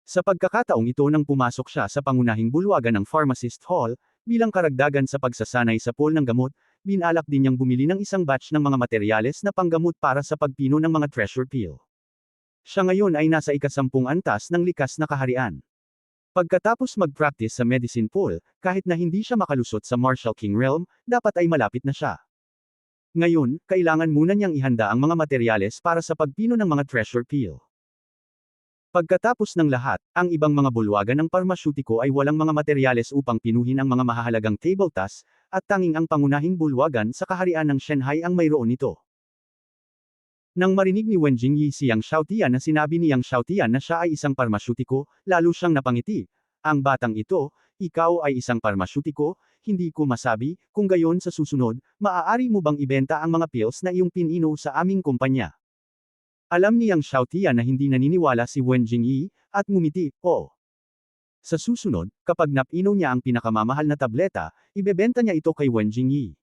Sa pagkakataong ito nang pumasok siya sa pangunahing bulwagan ng Pharmacist Hall, bilang karagdagan sa pagsasanay sa pool ng gamot, binalak din niyang bumili ng isang batch ng mga materyales na panggamot para sa pagpino ng mga treasure peel. Siya ngayon ay nasa ika-10 antas ng likas na kaharian. Pagkatapos mag-practice sa medicine pool, kahit na hindi siya makalusot sa Martial King Realm, dapat ay malapit na siya. Ngayon, kailangan muna niyang ihanda ang mga materyales para sa pagpino ng mga treasure peel. Pagkatapos ng lahat, ang ibang mga bulwagan ng parmasyutiko ay walang mga materyales upang pinuhin ang mga mahahalagang table tasks, at tanging ang pangunahing bulwagan sa kaharian ng Shanghai ang mayroon nito. Nang marinig ni Wen Jingyi si Yang Xiaotian na sinabi ni Yang Xiaotian na siya ay isang parmasyutiko, lalo siyang napangiti. Ang batang ito, ikaw ay isang parmasyutiko, hindi ko masabi, kung gayon sa susunod, maaari mo bang ibenta ang mga pills na iyong pinino sa aming kumpanya? Alam ni Yang Xiaotian na hindi naniniwala si Wen Jingyi, at ngumiti, oh. Sa susunod, kapag napino niya ang pinakamamahal na tableta, ibebenta niya ito kay Wen Jingyi.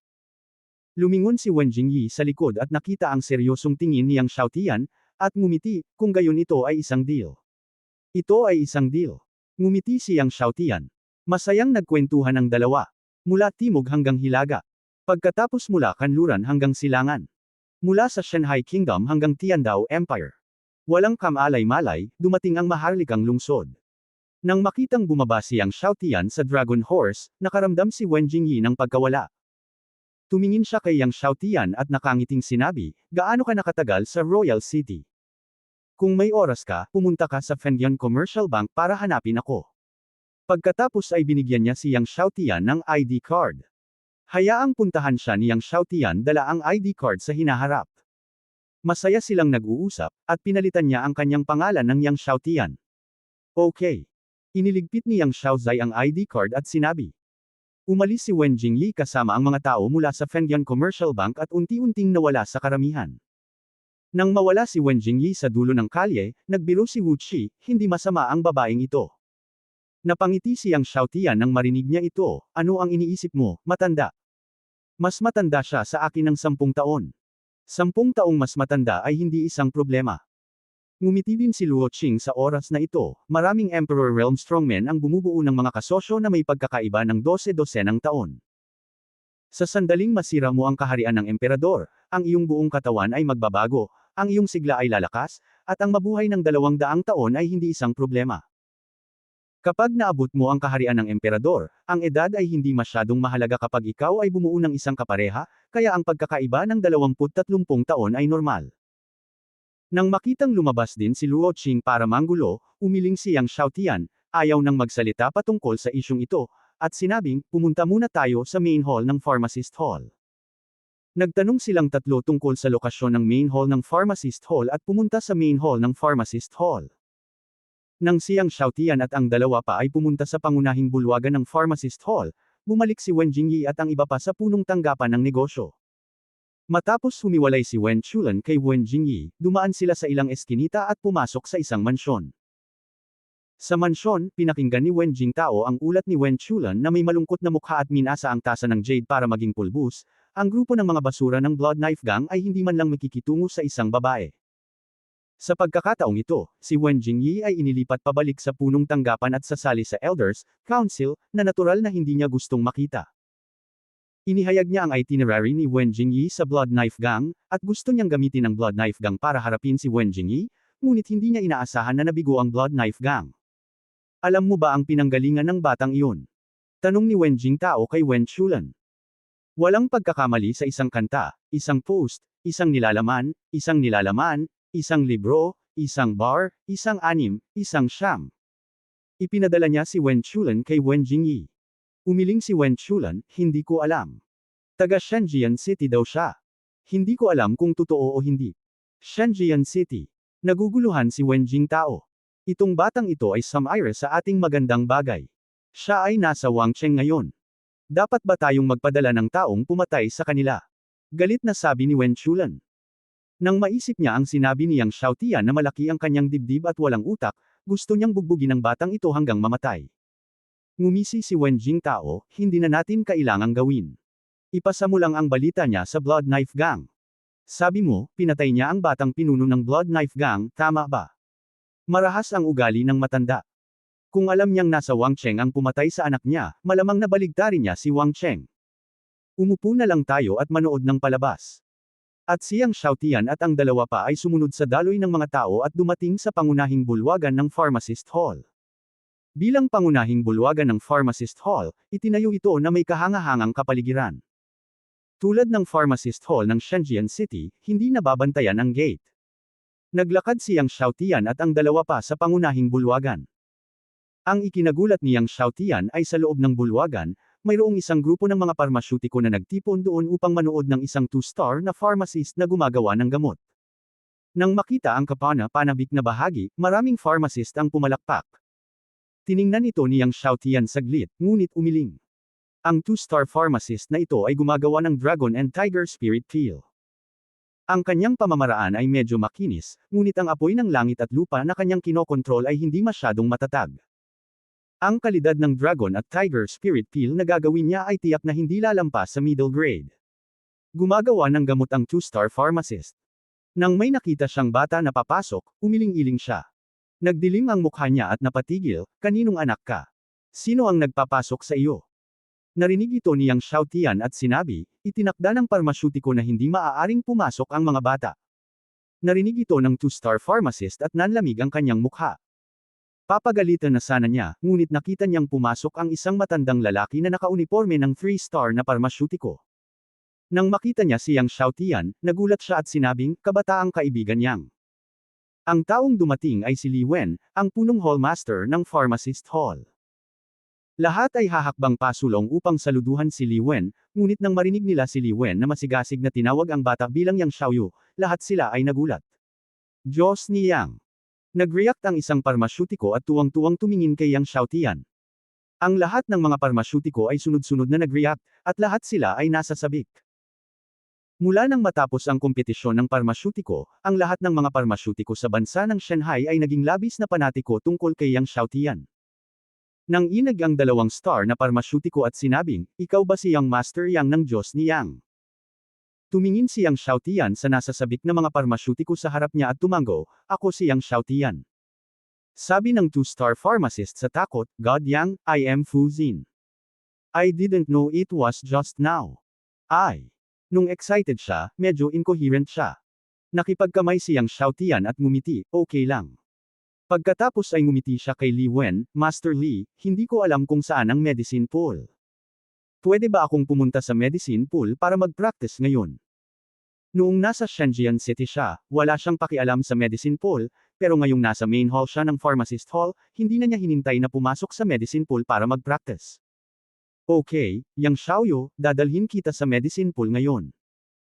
Lumingon si Wen Jingyi sa likod at nakita ang seryosong tingin ni Yang Xiaotian, at ngumiti, kung gayon ito ay isang deal. Ito ay isang deal. Ngumiti si Yang Xiaotian. Masayang nagkwentuhan ang dalawa. Mula timog hanggang hilaga. Pagkatapos mula kanluran hanggang silangan. Mula sa Shanghai Kingdom hanggang Tiandao Empire. Walang kamalay-malay, dumating ang maharlikang lungsod. Nang makitang bumaba si Yang Xiaotian sa Dragon Horse, nakaramdam si Wen Jingyi ng pagkawala. Tumingin siya kay Yang Xiaotian at nakangiting sinabi, gaano ka nakatagal sa Royal City? Kung may oras ka, pumunta ka sa Fengyan Commercial Bank para hanapin ako. Pagkatapos ay binigyan niya si Yang Xiaotian ng ID card. Hayaang puntahan siya ni Yang Xiaotian dala ang ID card sa hinaharap. Masaya silang nag-uusap, at pinalitan niya ang kanyang pangalan ng Yang Xiaotian. Okay. Iniligpit ni Yang Xiaozai ang ID card at sinabi. Umalis si Wen Jingyi kasama ang mga tao mula sa Fengyan Commercial Bank at unti-unting nawala sa karamihan. Nang mawala si Wen Jingyi sa dulo ng kalye, nagbiro si Wu Qi, hindi masama ang babaeng ito. Napangiti si Yang Xiaotian nang marinig niya ito, ano ang iniisip mo, matanda? Mas matanda siya sa akin ng 10 taon. 10 taong mas matanda ay hindi isang problema. Ngumiti din si Luo Qing sa oras na ito, maraming Emperor Realm Strongmen ang bumubuo ng mga kasosyo na may pagkakaiba ng 12-12 taon. Sa sandaling masira mo ang kaharian ng emperador, ang iyong buong katawan ay magbabago, ang iyong sigla ay lalakas, at ang mabuhay ng 200 taon ay hindi isang problema. Kapag naabot mo ang kaharian ng emperador, ang edad ay hindi masyadong mahalaga kapag ikaw ay bumuo ng isang kapareha, kaya ang pagkakaiba ng 20-30 taon ay normal. Nang makitang lumabas din si Luo Qing para manggulo, umiling si Yang Xiaotian, ayaw nang magsalita patungkol sa isyong ito, at sinabing, pumunta muna tayo sa main hall ng Pharmacist Hall. Nagtanong silang tatlo tungkol sa lokasyon ng main hall ng Pharmacist Hall at pumunta sa main hall ng Pharmacist Hall. Nang si Yang Xiaotian at ang dalawa pa ay pumunta sa pangunahing bulwagan ng Pharmacist Hall, bumalik si Wen Jingyi at ang iba pa sa punong tanggapan ng negosyo. Matapos humiwalay si Wen Chulan kay Wen Jingyi, dumaan sila sa ilang eskinita at pumasok sa isang mansyon. Sa mansyon, pinakinggan ni Wen Jingtao ang ulat ni Wen Chulan na may malungkot na mukha at minasa ang tasa ng jade para maging pulbus. Ang grupo ng mga basura ng Blood Knife Gang ay hindi man lang makikitungo sa isang babae. Sa pagkakataong ito, si Wen Jingyi ay inilipat pabalik sa punong tanggapan at sasali sa Elders Council, na natural na hindi niya gustong makita. Inihayag niya ang itinerary ni Wen Jingyi sa Blood Knife Gang, at gusto niyang gamitin ang Blood Knife Gang para harapin si Wen Jingyi, ngunit hindi niya inaasahan na nabigo ang Blood Knife Gang. Alam mo ba ang pinanggalingan ng batang iyon? Tanong ni Wen Jingtao kay Wen Chulan. Walang pagkakamali sa isang kanta, isang post, isang nilalaman, isang libro, isang bar, isang anim, isang siyam. Ipinadala niya si Wen Chulan kay Wen Jingyi. Umiling si Wen Chulan, hindi ko alam. Taga Shenzhen City daw siya. Hindi ko alam kung totoo o hindi. Shenzhen City. Naguguluhan si Wen Jingtao. Itong batang ito ay sumire sa ating magandang bagay. Siya ay nasa Wangcheng ngayon. Dapat ba tayong magpadala ng taong pumatay sa kanila? Galit na sabi ni Wen Chulan. Nang maisip niya ang sinabi ni Yang Xiaotian na malaki ang kanyang dibdib at walang utak, gusto niyang bugbugin ang batang ito hanggang mamatay. Ngumisi si Wen Jingtao, hindi na natin kailangang gawin. Ipasa mo lang ang balita niya sa Blood Knife Gang. Sabi mo, pinatay niya ang batang pinuno ng Blood Knife Gang, tama ba? Marahas ang ugali ng matanda. Kung alam niyang nasa Wangcheng ang pumatay sa anak niya, malamang nabaligtarin niya si Wangcheng. Umupo na lang tayo at manood ng palabas. At si Yang Xiaotian at ang dalawa pa ay sumunod sa daloy ng mga tao at dumating sa pangunahing bulwagan ng Pharmacist Hall. Bilang pangunahing bulwagan ng Pharmacist Hall, itinayo ito na may kahangahangang kapaligiran. Tulad ng Pharmacist Hall ng Shenzhen City, hindi nababantayan ang gate. Naglakad si Yang Xiaotian at ang dalawa pa sa pangunahing bulwagan. Ang ikinagulat ni Yang Xiaotian ay sa loob ng bulwagan, mayroong isang grupo ng mga parmasyutiko na nagtipon doon upang manood ng isang 2-star na pharmacist na gumagawa ng gamot. Nang makita ang kapana-panabik na bahagi, maraming pharmacist ang pumalakpak. Tiningnan ito ni Yang Xiaotian saglit, ngunit umiling. Ang 2-star pharmacist na ito ay gumagawa ng Dragon and Tiger Spirit Pill. Ang kanyang pamamaraan ay medyo makinis, ngunit ang apoy ng langit at lupa na kanyang kinokontrol ay hindi masyadong matatag. Ang kalidad ng Dragon at Tiger Spirit Pill na gagawin niya ay tiyak na hindi lalampas sa middle grade. Gumagawa ng gamot ang 2-star pharmacist. Nang may nakita siyang bata na papasok, umiling-iling siya. Nagdilim ang mukha niya at napatigil, kaninong anak ka? Sino ang nagpapasok sa iyo? Narinig ito ni Yang Xiaotian at sinabi, itinakda ng parmasyutiko na hindi maaaring pumasok ang mga bata. Narinig ito ng 2-star pharmacist at nanlamig ang kanyang mukha. Papagalitan na sana niya, ngunit nakita niyang pumasok ang isang matandang lalaki na nakauniporme ng 3-star na parmasyutiko. Nang makita niya si Yang Xiaotian, nagulat siya at sinabing, kabataang kaibigan Yang. Ang taong dumating ay si Li Wen, ang punong hallmaster ng Pharmacist Hall. Lahat ay hahakbang pasulong upang saluduhan si Li Wen, ngunit nang marinig nila si Li Wen na masigasig na tinawag ang bata bilang Yang Xiaoyu, lahat sila ay nagulat. Diyos ni Yang. Nag-react ang isang parmasyutiko at tuwang-tuwang tumingin kay Yang Xiaotian. Ang lahat ng mga parmasyutiko ay sunod-sunod na nag-react, at lahat sila ay nasa sabik. Mula nang matapos ang kompetisyon ng parmasyutiko, ang lahat ng mga parmasyutiko sa bansa ng Shanghai ay naging labis na panatiko tungkol kay Yang Xiaotian. Nang inag ang 2-star na parmasyutiko at sinabing, ikaw ba si Yang Master Yang ng Diyos ni Yang? Tumingin si Yang Xiaotian sa nasasabik na mga parmasyutiko sa harap niya at tumango, ako si Yang Xiaotian. Sabi ng 2-star pharmacist sa takot, God Yang, I am Fu Xin. I didn't know it was just now. Nung excited siya, medyo incoherent siya. Nakipagkamay si Yang Xiaotian at ngumiti, okay lang. Pagkatapos ay ngumiti siya kay Li Wen, Master Li, hindi ko alam kung saan ang medicine pool. Pwede ba akong pumunta sa medicine pool para mag-practice ngayon? Noong nasa Shenzhen City siya, wala siyang pakialam sa medicine pool, pero ngayong nasa main hall siya ng pharmacist hall, hindi na niya hinintay na pumasok sa medicine pool para mag-practice. Okay, Yang Xiaoyu, dadalhin kita sa medicine pool ngayon.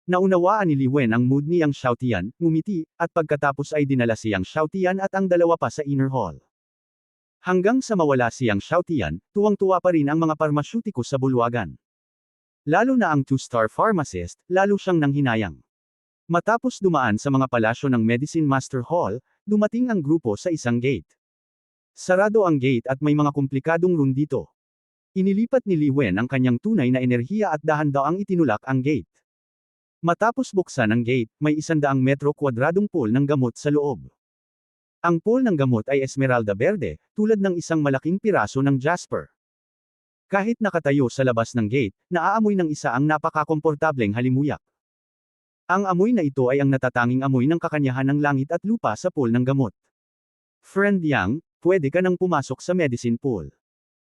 Naunawaan ni Li Wen ang mood ni Yang Xiaotian, ngumiti, at pagkatapos ay dinala si Yang Xiaotian at ang dalawa pa sa inner hall. Hanggang sa mawala si Yang Xiaotian, tuwang-tuwa pa rin ang mga parmasyutiko sa bulwagan. Lalo na ang two-star pharmacist, lalo siyang nanghinayang. Matapos dumaan sa mga palasyo ng Medicine Master Hall, dumating ang grupo sa isang gate. Sarado ang gate at may mga komplikadong room dito. Inilipat ni Li Wen ang kanyang tunay na enerhiya at dahan-daang itinulak ang gate. Matapos buksan ang gate, may 100 metro kwadradong pool ng gamot sa loob. Ang pool ng gamot ay esmeralda berde, tulad ng isang malaking piraso ng jasper. Kahit nakatayo sa labas ng gate, naaamoy ng isa ang napakakomportableng halimuyak. Ang amoy na ito ay ang natatanging amoy ng kakanyahan ng langit at lupa sa pool ng gamot. Friend Yang, pwede ka nang pumasok sa medicine pool.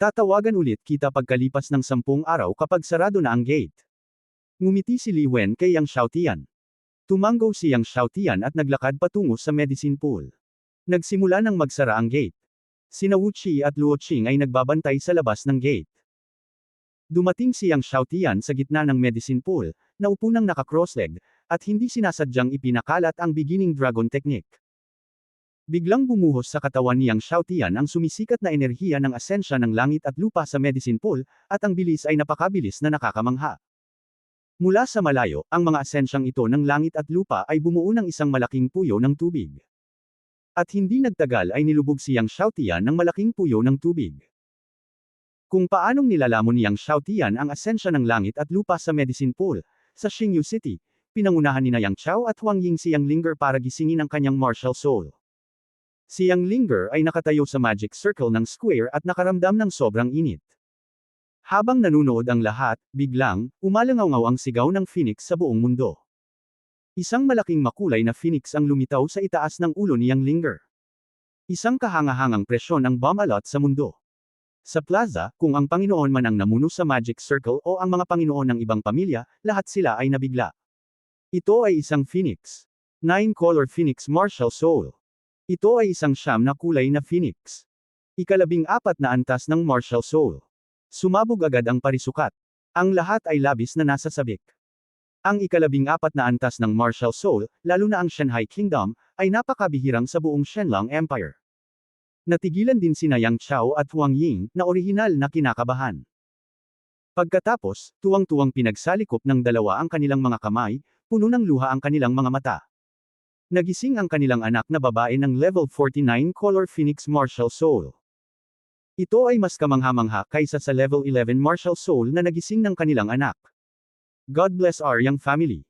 Tatawagan ulit kita pagkalipas ng 10 araw kapag sarado na ang gate. Ngumiti si Li Wen kay Yang Xiaotian. Tumango si Yang Xiaotian at naglakad patungo sa medicine pool. Nagsimula nang magsara ang gate. Sina Wu Qi at Luo Qing ay nagbabantay sa labas ng gate. Dumating si Yang Xiaotian sa gitna ng medicine pool, naupo nang naka-crossleg, at hindi sinasadyang ipinakalat ang beginning dragon technique. Biglang bumuhos sa katawan ni Yang Xiaotian ang sumisikat na enerhiya ng asensya ng langit at lupa sa medicine pool, at ang bilis ay napakabilis na nakakamangha. Mula sa malayo, ang mga asensyang ito ng langit at lupa ay bumuo ng isang malaking puyo ng tubig. At hindi nagtagal ay nilubog si Yang Xiaotian ng malaking puyo ng tubig. Kung paanong nilalamon ni Yang Xiaotian ang asensya ng langit at lupa sa medicine pool, sa Xingyu City, pinangunahan ni Yang Chao at Huang Ying si Yang Linger para gisingin ang kanyang martial soul. Si Yang Linger ay nakatayo sa magic circle ng square at nakaramdam ng sobrang init. Habang nanunood ang lahat, biglang, umalangaw-ngaw ang sigaw ng phoenix sa buong mundo. Isang malaking makulay na phoenix ang lumitaw sa itaas ng ulo ni Yang Linger. Isang kahangahangang presyon ang bumalot sa mundo. Sa plaza, kung ang Panginoon man ang namuno sa Magic Circle o ang mga Panginoon ng ibang pamilya, lahat sila ay nabigla. Ito ay isang phoenix. 9-color phoenix martial soul. Ito ay isang siyam na kulay na phoenix. 14 na antas ng martial soul. Sumabog agad ang parisukat. Ang lahat ay labis na nasasabik. Ang 14 na antas ng martial soul, lalo na ang Shanghai Kingdom, ay napakabihirang sa buong Shenlong Empire. Natigilan din sina Yang Chao at Huang Ying, na orihinal na kinakabahan. Pagkatapos, tuwang-tuwang pinagsalikop ng dalawa ang kanilang mga kamay, puno ng luha ang kanilang mga mata. Nagising ang kanilang anak na babae ng level 49 color Phoenix Martial Soul. Ito ay mas kamangha-mangha kaysa sa level 11 Martial Soul na nagising ng kanilang anak. God bless our Yang family.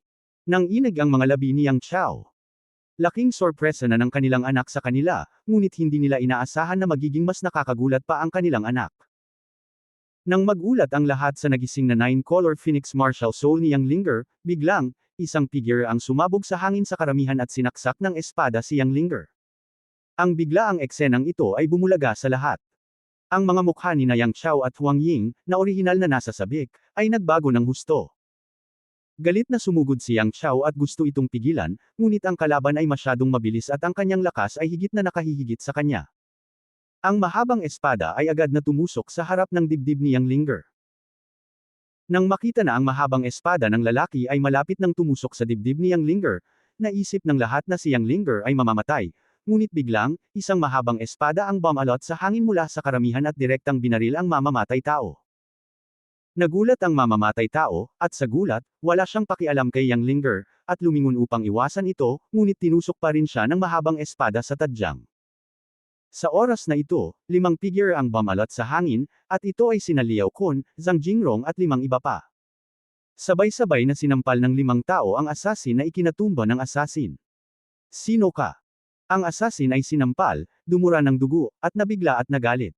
Nang inig ang mga labi ni Yang Chao. Laking sorpresa na ng kanilang anak sa kanila, ngunit hindi nila inaasahan na magiging mas nakakagulat pa ang kanilang anak. Nang magulat ang lahat sa nagising na 9-color Phoenix Martial Soul ni Yang Linger, biglang, isang figure ang sumabog sa hangin sa karamihan at sinaksak ng espada si Yang Linger. Ang biglaang eksenang ito ay bumulaga sa lahat. Ang mga mukha ni Yang Chao at Huang Ying, na orihinal na nasa sabik, ay nagbago ng husto. Galit na sumugod si Yang Chao at gusto itong pigilan, ngunit ang kalaban ay masyadong mabilis at ang kanyang lakas ay higit na nakahihigit sa kanya. Ang mahabang espada ay agad na tumusok sa harap ng dibdib ni Yang Linger. Nang makita na ang mahabang espada ng lalaki ay malapit nang tumusok sa dibdib ni Yang Linger, naisip ng lahat na si Yang Linger ay mamamatay, ngunit biglang, isang mahabang espada ang bumalot sa hangin mula sa karamihan at direktang binaril ang mamamatay tao. Nagulat ang mamamatay tao, at sa gulat, wala siyang pakialam kay Yang Linger, at lumingon upang iwasan ito, ngunit tinusok pa rin siya ng mahabang espada sa tadyang. Sa oras na ito, 5 figure ang bumalot sa hangin, at ito ay sina Liao Kun, Zhang Jingrong at 5 iba pa. Sabay-sabay na sinampal ng 5 tao ang assassin na ikinatumba ng assassin. Sino ka? Ang assassin ay sinampal, dumura ng dugo, at nabigla at nagalit.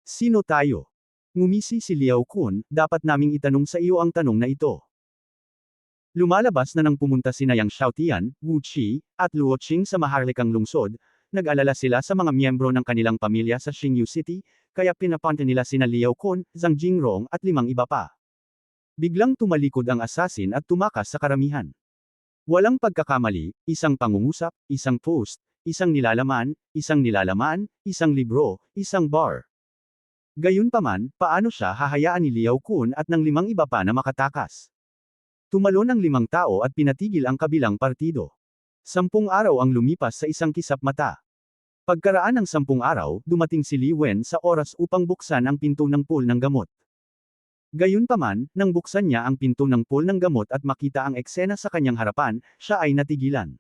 Sino tayo? Ngumisi si Liao Kun, dapat naming itanong sa iyo ang tanong na ito. Lumalabas na nang pumunta sina Yang Xiaotian, Wu Qi, at Luo Qing sa maharlikang lungsod, nag-alala sila sa mga miyembro ng kanilang pamilya sa Xingyu City, kaya pinapunta nila sina Liao Kun, Zhang Jingrong at 5 iba pa. Biglang tumalikod ang assassin at tumakas sa karamihan. Walang pagkakamali, isang pangungusap, isang post, isang nilalaman, isang libro, isang bar. Gayunpaman, paano siya hahayaan ni Liao Kun at ng 5 iba pa na makatakas? Tumalon ang 5 tao at pinatigil ang kabilang partido. 10 araw ang lumipas sa isang kisap mata. Pagkaraan ng 10 araw, dumating si Li Wen sa oras upang buksan ang pinto ng pool ng gamot. Gayunpaman, nang buksan niya ang pinto ng pool ng gamot at makita ang eksena sa kanyang harapan, siya ay natigilan.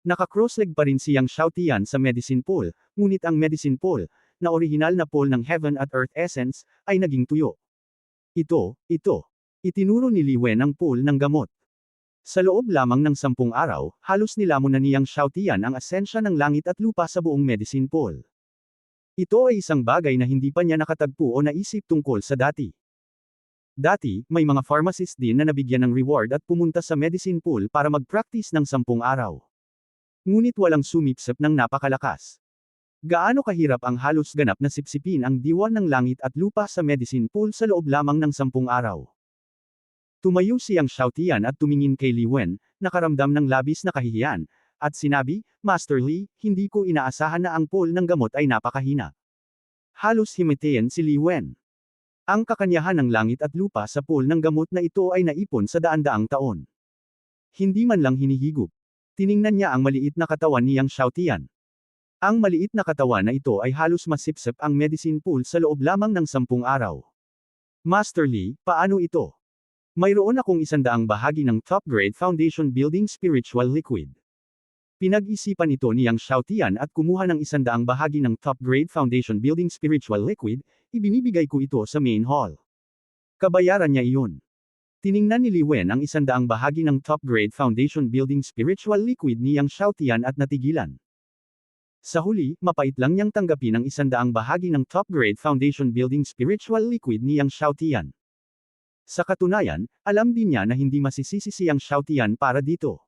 Naka-crossleg pa rin si Yang Xiaotian sa medicine pool, ngunit ang medicine pool, na orihinal na pool ng Heaven at Earth Essence, ay naging tuyo. Ito. Itinuro ni Li Wen ang pool ng gamot. Sa loob lamang ng 10 araw, halos nilamon na ni Yang Xiaotian ang asensya ng langit at lupa sa buong medicine pool. Ito ay isang bagay na hindi pa niya nakatagpo o naisip tungkol sa dati. Dati, may mga pharmacist din na nabigyan ng reward at pumunta sa medicine pool para mag-practice ng 10 araw. Ngunit walang sumipsip ng napakalakas. Gaano kahirap ang halos ganap na sipsipin ang diwan ng langit at lupa sa medicine pool sa loob lamang ng 10 araw. Tumayo si Yang Xiaotian at tumingin kay Li Wen, nakaramdam ng labis na kahihiyan, at sinabi, Master Li, hindi ko inaasahan na ang pool ng gamot ay napakahina. Halos himatayan si Li Wen. Ang kakanyahan ng langit at lupa sa pool ng gamot na ito ay naipon sa daan-daang taon. Hindi man lang hinihigop. Tiningnan niya ang maliit na katawan ni Yang Xiaotian. Ang maliit na katawan na ito ay halos masipsip ang medicine pool sa loob lamang ng 10 araw. Master Li, paano ito? Mayroon akong 100 bahagi ng top-grade foundation building spiritual liquid. Pinag-isipan ito ni Yang Xiaotian at kumuha ng 100 bahagi ng top-grade foundation building spiritual liquid, ibinibigay ko ito sa main hall. Kabayaran niya iyon. Tiningnan ni Li Wen ang 100 bahagi ng top-grade foundation building spiritual liquid ni Yang Xiaotian at natigilan. Sa huli, mapait lang niyang tanggapin ang 100 bahagi ng top-grade foundation building spiritual liquid ni Yang Xiaotian. Sa katunayan, alam din niya na hindi masisisi si Yang Xiaotian para dito.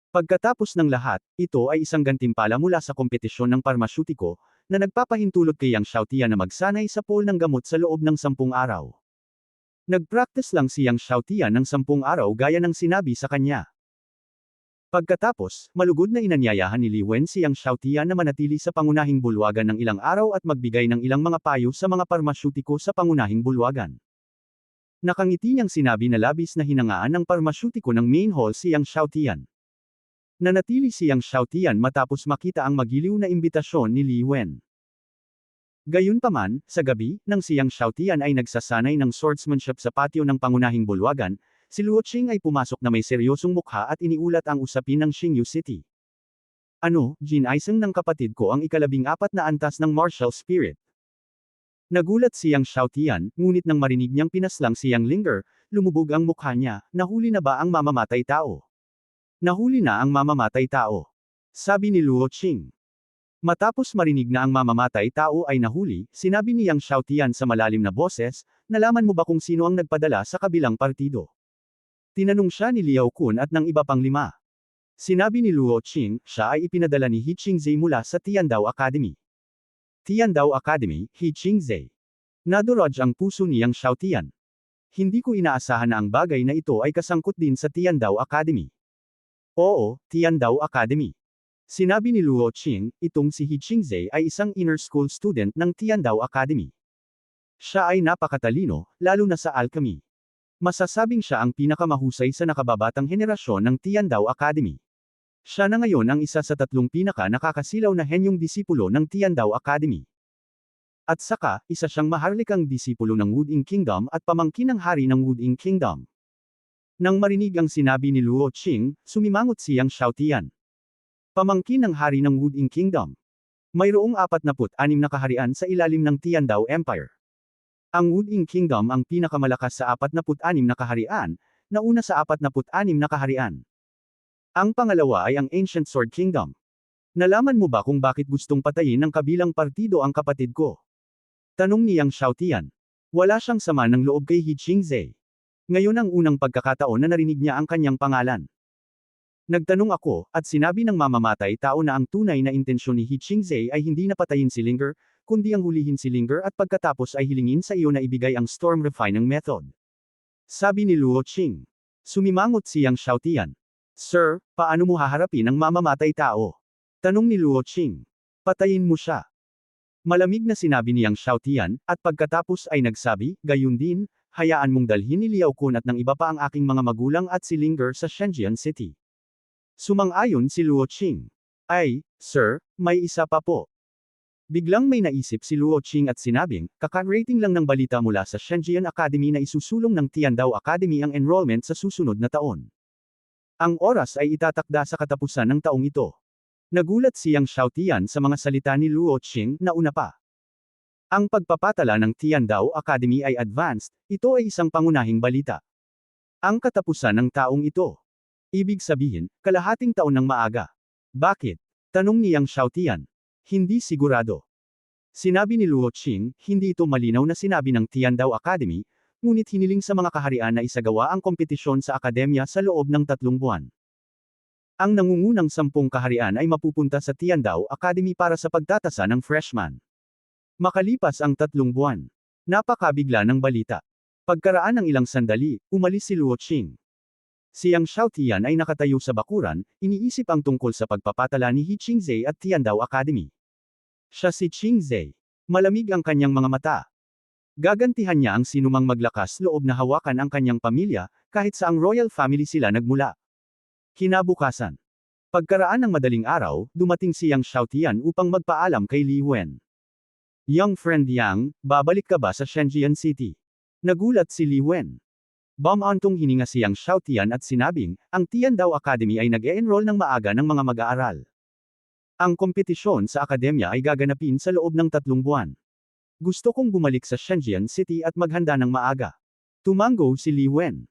Pagkatapos ng lahat, ito ay isang gantimpala mula sa kompetisyon ng parmasyutiko, na nagpapahintulot kay Yang Xiaotian na magsanay sa pool ng gamot sa loob ng 10 araw. Nag-practice lang si Yang Xiaotian ng 10 araw gaya ng sinabi sa kanya. Pagkatapos, malugod na inanyayahan ni Li Wen si Yang Xiaotian na manatili sa pangunahing bulwagan ng ilang araw at magbigay ng ilang mga payo sa mga parmasyutiko sa pangunahing bulwagan. Nakangiti niyang sinabi na labis na hinangaan ng parmasyutiko ng main hall si Yang Xiaotian. Nanatili si Yang Xiaotian matapos makita ang magiliw na imbitasyon ni Li Wen. Gayunpaman, sa gabi, nang si Yang Xiaotian ay nagsasanay ng swordsmanship sa patio ng pangunahing bulwagan, si Luo Qing ay pumasok na may seryosong mukha at iniulat ang usapin ng Xingyu City. Ano, ginaisang ng kapatid ko ang 14 na antas ng martial spirit. Nagulat si Yang Xiaotian, ngunit nang marinig niyang pinaslang si Yang Linger, lumubog ang mukha niya, nahuli na ba ang mamamatay tao? Nahuli na ang mamamatay tao. Sabi ni Luo Qing. Matapos marinig na ang mamamatay tao ay nahuli, sinabi ni Yang Xiaotian sa malalim na boses, nalaman mo ba kung sino ang nagpadala sa kabilang partido? Tinanong siya ni Liao Kun at ng iba pang 5. Sinabi ni Luo Qing, siya ay ipinadala ni He Qingzhe mula sa Tiandao Academy. Tiandao Academy, He Qingzhe. Nadurog ang puso ni Yang Xiaotian. Hindi ko inaasahan na ang bagay na ito ay kasangkot din sa Tiandao Academy. Oo, Tiandao Academy. Sinabi ni Luo Qing, itong si He Qingzhe ay isang inner school student ng Tiandao Academy. Siya ay napakatalino, lalo na sa alchemy. Masasabing siya ang pinakamahusay sa nakababatang henerasyon ng Tiandao Academy. Siya na ngayon ang isa sa 3 pinaka-nakakasilaw na henyong disipulo ng Tiandao Academy. At saka, isa siyang maharlikang disipulo ng Wuding Kingdom at pamangkin ng hari ng Wuding Kingdom. Nang marinig ang sinabi ni Luo Qing, sumimangot si Yang Xiaotian. Pamangkin ng hari ng Wuding Kingdom. Mayroong 46 na kaharian sa ilalim ng Tiandao Empire. Ang Wuding Kingdom ang pinakamalakas sa 46 na kaharian, nauna sa 46 na kaharian. Ang pangalawa ay ang Ancient Sword Kingdom. Nalaman mo ba kung bakit gustong patayin ng kabilang partido ang kapatid ko? Tanong ni Yang Xiaotian. Wala siyang sama ng loob kay He Qingzhe. Ngayon ang unang pagkakataon na narinig niya ang kanyang pangalan. Nagtanong ako, at sinabi ng mamamatay tao na ang tunay na intensyon ni He Qingzhe ay hindi na patayin si Linger, kundi ang hulihin si Linger at pagkatapos ay hilingin sa iyo na ibigay ang storm refining method. Sabi ni Luo Qing. Sumimangot si Yang Xiaotian. Sir, paano mo haharapin ang mamamatay tao? Tanong ni Luo Qing. Patayin mo siya. Malamig na sinabi ni Yang Xiaotian, at pagkatapos ay nagsabi, gayon din, hayaan mong dalhin ni Liao Kun at ng iba pa ang aking mga magulang at si Linger sa Shenzhen City. Sumang-ayon si Luo Qing. Ay, sir, may isa pa po. Biglang may naisip si Luo Qing at sinabing, kaka-rating lang ng balita mula sa Shenzhen Academy na isusulong ng Tiandao Academy ang enrollment sa susunod na taon. Ang oras ay itatakda sa katapusan ng taong ito. Nagulat si Yang Xiaotian sa mga salita ni Luo Qing na una pa. Ang pagpapatala ng Tiandao Academy ay advanced, ito ay isang pangunahing balita. Ang katapusan ng taong ito. Ibig sabihin, kalahating taon ng maaga. Bakit? Tanong ni Yang Xiaotian. Hindi sigurado. Sinabi ni Luo Qing, hindi ito malinaw na sinabi ng Tiandao Academy, ngunit hiniling sa mga kaharian na isagawa ang kompetisyon sa akademya sa loob ng 3 buwan. Ang nangungunang 10 kaharian ay mapupunta sa Tiandao Academy para sa pagtatasa ng freshman. Makalipas ang 3 buwan. Napakabigla ng balita. Pagkaraan ng ilang sandali, umalis si Luo Qing. Si Yang Xiaotian ay nakatayo sa bakuran, iniisip ang tungkol sa pagpapatala ni He Qingzhe at Tiandao Academy. Siya si Qingzhe. Malamig ang kanyang mga mata. Gagantihan niya ang sinumang maglakas loob na hawakan ang kanyang pamilya, kahit sa ang royal family sila nagmula. Kinabukasan. Pagkaraan ng madaling araw, dumating si Yang Xiaotian upang magpaalam kay Li Wen. Young friend Yang, babalik ka ba sa Shenzhen City? Nagulat si Li Wen. Bumantong hininga si Yang Xiaotian at sinabing, ang Tiandao Academy ay nag-e-enroll ng maaga ng mga mag-aaral. Ang kompetisyon sa akademya ay gaganapin sa loob ng 3 buwan. Gusto kong bumalik sa Shenzhen City at maghanda ng maaga. Tumango si Li Wen.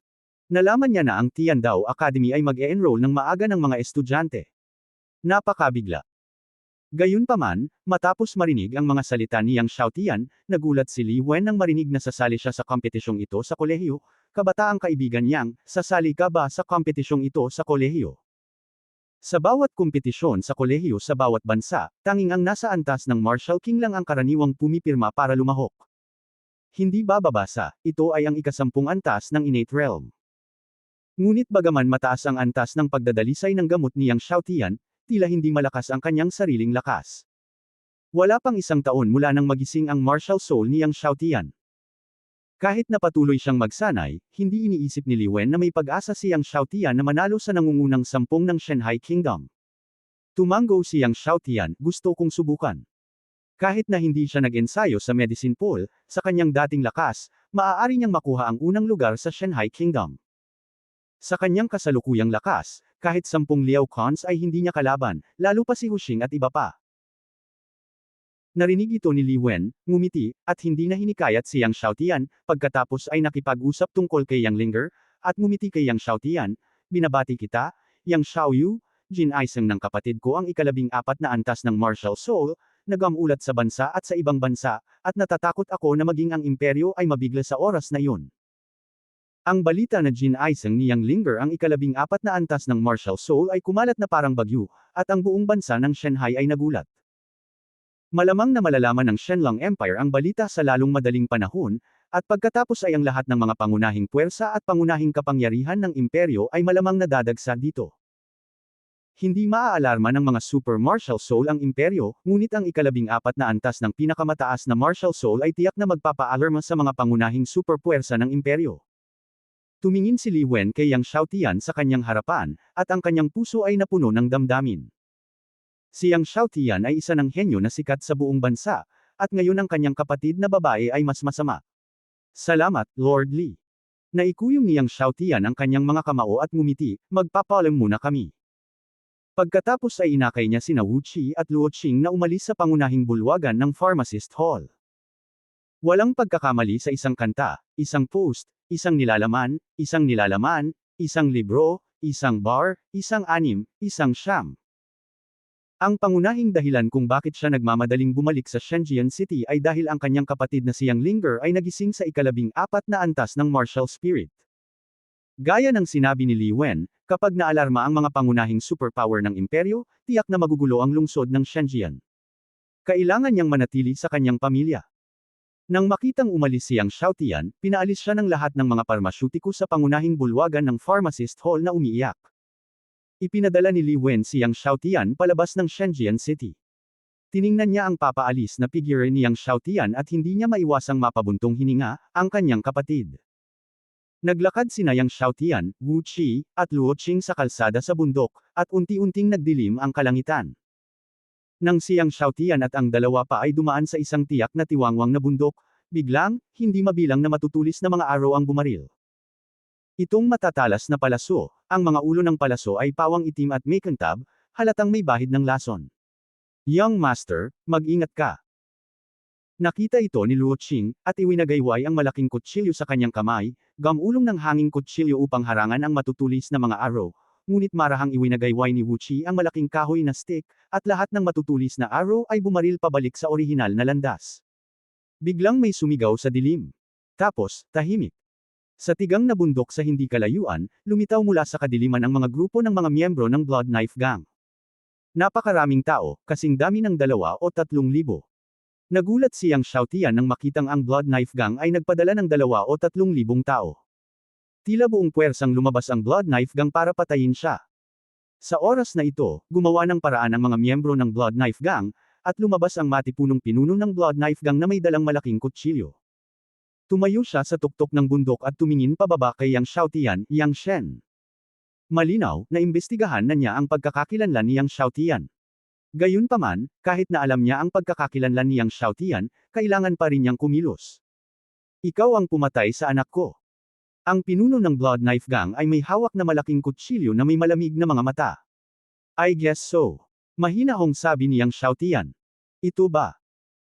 Nalaman niya na ang Tiandao Academy ay mag-e-enroll ng maaga ng mga estudyante. Napakabigla. Gayunpaman, matapos marinig ang mga salita ni Yang Xiaotian, nagulat si Li Wen nang marinig na sasali siya sa kompetisyong ito sa kolehiyo. Kabataang kaibigan Yang, sasali ka ba sa kompetisyong ito sa kolehiyo? Sa bawat kompetisyon sa kolehiyo sa bawat bansa, tanging ang nasa antas ng Marshall King lang ang karaniwang pumipirma para lumahok. Hindi bababasa, ito ay ang ika-10 antas ng innate realm. Ngunit bagaman mataas ang antas ng pagdadalisay ng gamot ni Yang Xiaotian, tila hindi malakas ang kanyang sariling lakas. Wala pang 1 taon mula nang magising ang martial soul ni Yang Xiaotian. Kahit na patuloy siyang magsanay, hindi iniisip ni Li Wen na may pag-asa si Yang Xiaotian na manalo sa nangungunang 10 ng Shanghai Kingdom. Tumango si Yang Xiaotian, gusto kong subukan. Kahit na hindi siya nag-ensayo sa medicine pool, sa kanyang dating lakas, maaari niyang makuha ang unang lugar sa Shanghai Kingdom. Sa kanyang kasalukuyang lakas, kahit 10 Liao Cons ay hindi niya kalaban, lalo pa si Hu Xing at iba pa. Narinig ito ni Li Wen, ngumiti, at hindi na hinikayat si Yang Xiaotian, pagkatapos ay nakipag-usap tungkol kay Yang Linger, at ngumiti kay Yang Xiaotian, binabati kita, Yang Xiaoyu, Jin Aiseng ng kapatid ko ang ika-14 na antas ng martial soul, nagamulat sa bansa at sa ibang bansa, at natatakot ako na maging ang imperyo ay mabigla sa oras na yun. Ang balita na Jin Aiseng ni Yang Linger ang ika-14 na antas ng martial soul ay kumalat na parang bagyo, at ang buong bansa ng Shanghai ay nagulat. Malamang na malalaman ng Shenlong Empire ang balita sa lalong madaling panahon, at pagkatapos ay ang lahat ng mga pangunahing puwersa at pangunahing kapangyarihan ng imperyo ay malamang nadadagsa dito. Hindi maaalarma ng mga super martial soul ang imperyo, ngunit ang ika-14 na antas ng pinakamataas na martial soul ay tiyak na magpapa-alarma sa mga pangunahing super puwersa ng imperyo. Tumingin si Li Wen kay Yang Xiaotian sa kanyang harapan, at ang kanyang puso ay napuno ng damdamin. Si Yang Xiaotian ay isa ng henyo na sikat sa buong bansa, at ngayon ang kanyang kapatid na babae ay mas masama. Salamat, Lord Li. Naikuyom ni Yang Xiaotian ang kanyang mga kamao at ngumiti, magpapaalam muna kami. Pagkatapos ay inakay niya sina Wu Qi at Luo Qing na umalis sa pangunahing bulwagan ng Pharmacist Hall. Walang pagkakamali sa isang kanta, isang post, isang nilalaman, isang libro, isang bar, isang anim, isang siyam. Ang pangunahing dahilan kung bakit siya nagmamadaling bumalik sa Shenzhen City ay dahil ang kanyang kapatid na si Yang Linger ay nagising sa ika-14 na antas ng martial spirit. Gaya ng sinabi ni Li Wen, kapag naalarma ang mga pangunahing superpower ng imperyo, tiyak na magugulo ang lungsod ng Shenzhen. Kailangan niyang manatili sa kanyang pamilya. Nang makitang umalis siyang Xiaotian, pinaalis siya ng lahat ng mga parmasyutiko sa pangunahing bulwagan ng pharmacist hall na umiiyak. Ipinadala ni Li Wen siyang Xiaotian palabas ng Shenzhen City. Tiningnan niya ang papaalis na figure niyang Xiaotian at hindi niya maiwasang mapabuntong hininga, ang kanyang kapatid. Naglakad sina Yang Xiaotian, Wu Qi, at Luo Qing sa kalsada sa bundok, at unti-unting nagdilim ang kalangitan. Nang siyang Xiaotian at ang dalawa pa ay dumaan sa isang tiyak na tiwangwang na bundok, biglang, hindi mabilang na matutulis na mga araw ang bumaril. Itong matatalas na palaso, ang mga ulo ng palaso ay pawang itim at may kantab, halatang may bahid ng lason. Young Master, mag-ingat ka. Nakita ito ni Luo Qing, at iwinagayway ang malaking kutsilyo sa kanyang kamay, gamulong ng hanging kutsilyo upang harangan ang matutulis na mga araw, ngunit marahang iwinagayway ni Wu Qi ang malaking kahoy na stick, at lahat ng matutulis na araw ay bumaril pabalik sa orihinal na landas. Biglang may sumigaw sa dilim. Tapos, tahimik. Sa tigang na bundok sa hindi kalayuan, lumitaw mula sa kadiliman ang mga grupo ng mga miyembro ng Blood Knife Gang. Napakaraming tao, kasing dami ng 2 o 3,000. Nagulat siyang Xiaotian nang makitang ang Blood Knife Gang ay nagpadala ng 2 o 3,000 tao. Tila buong puwersang lumabas ang Blood Knife Gang para patayin siya. Sa oras na ito, gumawa ng paraan ang mga miyembro ng Blood Knife Gang, at lumabas ang matipunong pinuno ng Blood Knife Gang na may dalang malaking kutsilyo. Tumayo siya sa tuktok ng bundok at tumingin pababa kay Yang Xiaotian, Yang Shen. Malinaw, na imbestigahan na niya ang pagkakakilanlan ni Yang Xiaotian. Gayunpaman, kahit na alam niya ang pagkakakilanlan ni Yang Xiaotian, kailangan pa rin niyang kumilos. Ikaw ang pumatay sa anak ko. Ang pinuno ng Blood Knife Gang ay may hawak na malaking kutsilyo na may malamig na mga mata. I guess so. Mahinahong sabi ni Yang Xiaotian. Ito ba?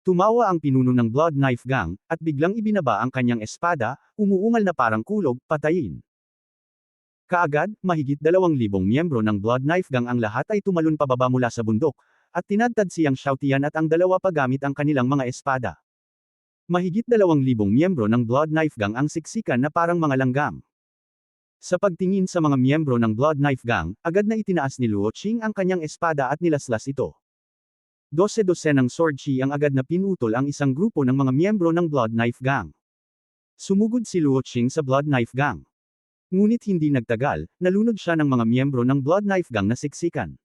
Tumawa ang pinuno ng Blood Knife Gang, at biglang ibinaba ang kanyang espada, umuungal na parang kulog, patayin. Kaagad, mahigit 2,000 miyembro ng Blood Knife Gang ang lahat ay tumalon pababa mula sa bundok, at tinadtad siyang Xiaotian at ang dalawa pa gamit ang kanilang mga espada. Mahigit 2,000 miyembro ng Blood Knife Gang ang siksikan na parang mga langgam. Sa pagtingin sa mga miyembro ng Blood Knife Gang, agad na itinaas ni Luo Qing ang kanyang espada at nilaslas ito. 12 ng sword chi ang agad na pinutol ang isang grupo ng mga miyembro ng Blood Knife Gang. Sumugod si Luo Qing sa Blood Knife Gang. Ngunit hindi nagtagal, nalunod siya ng mga miyembro ng Blood Knife Gang na siksikan.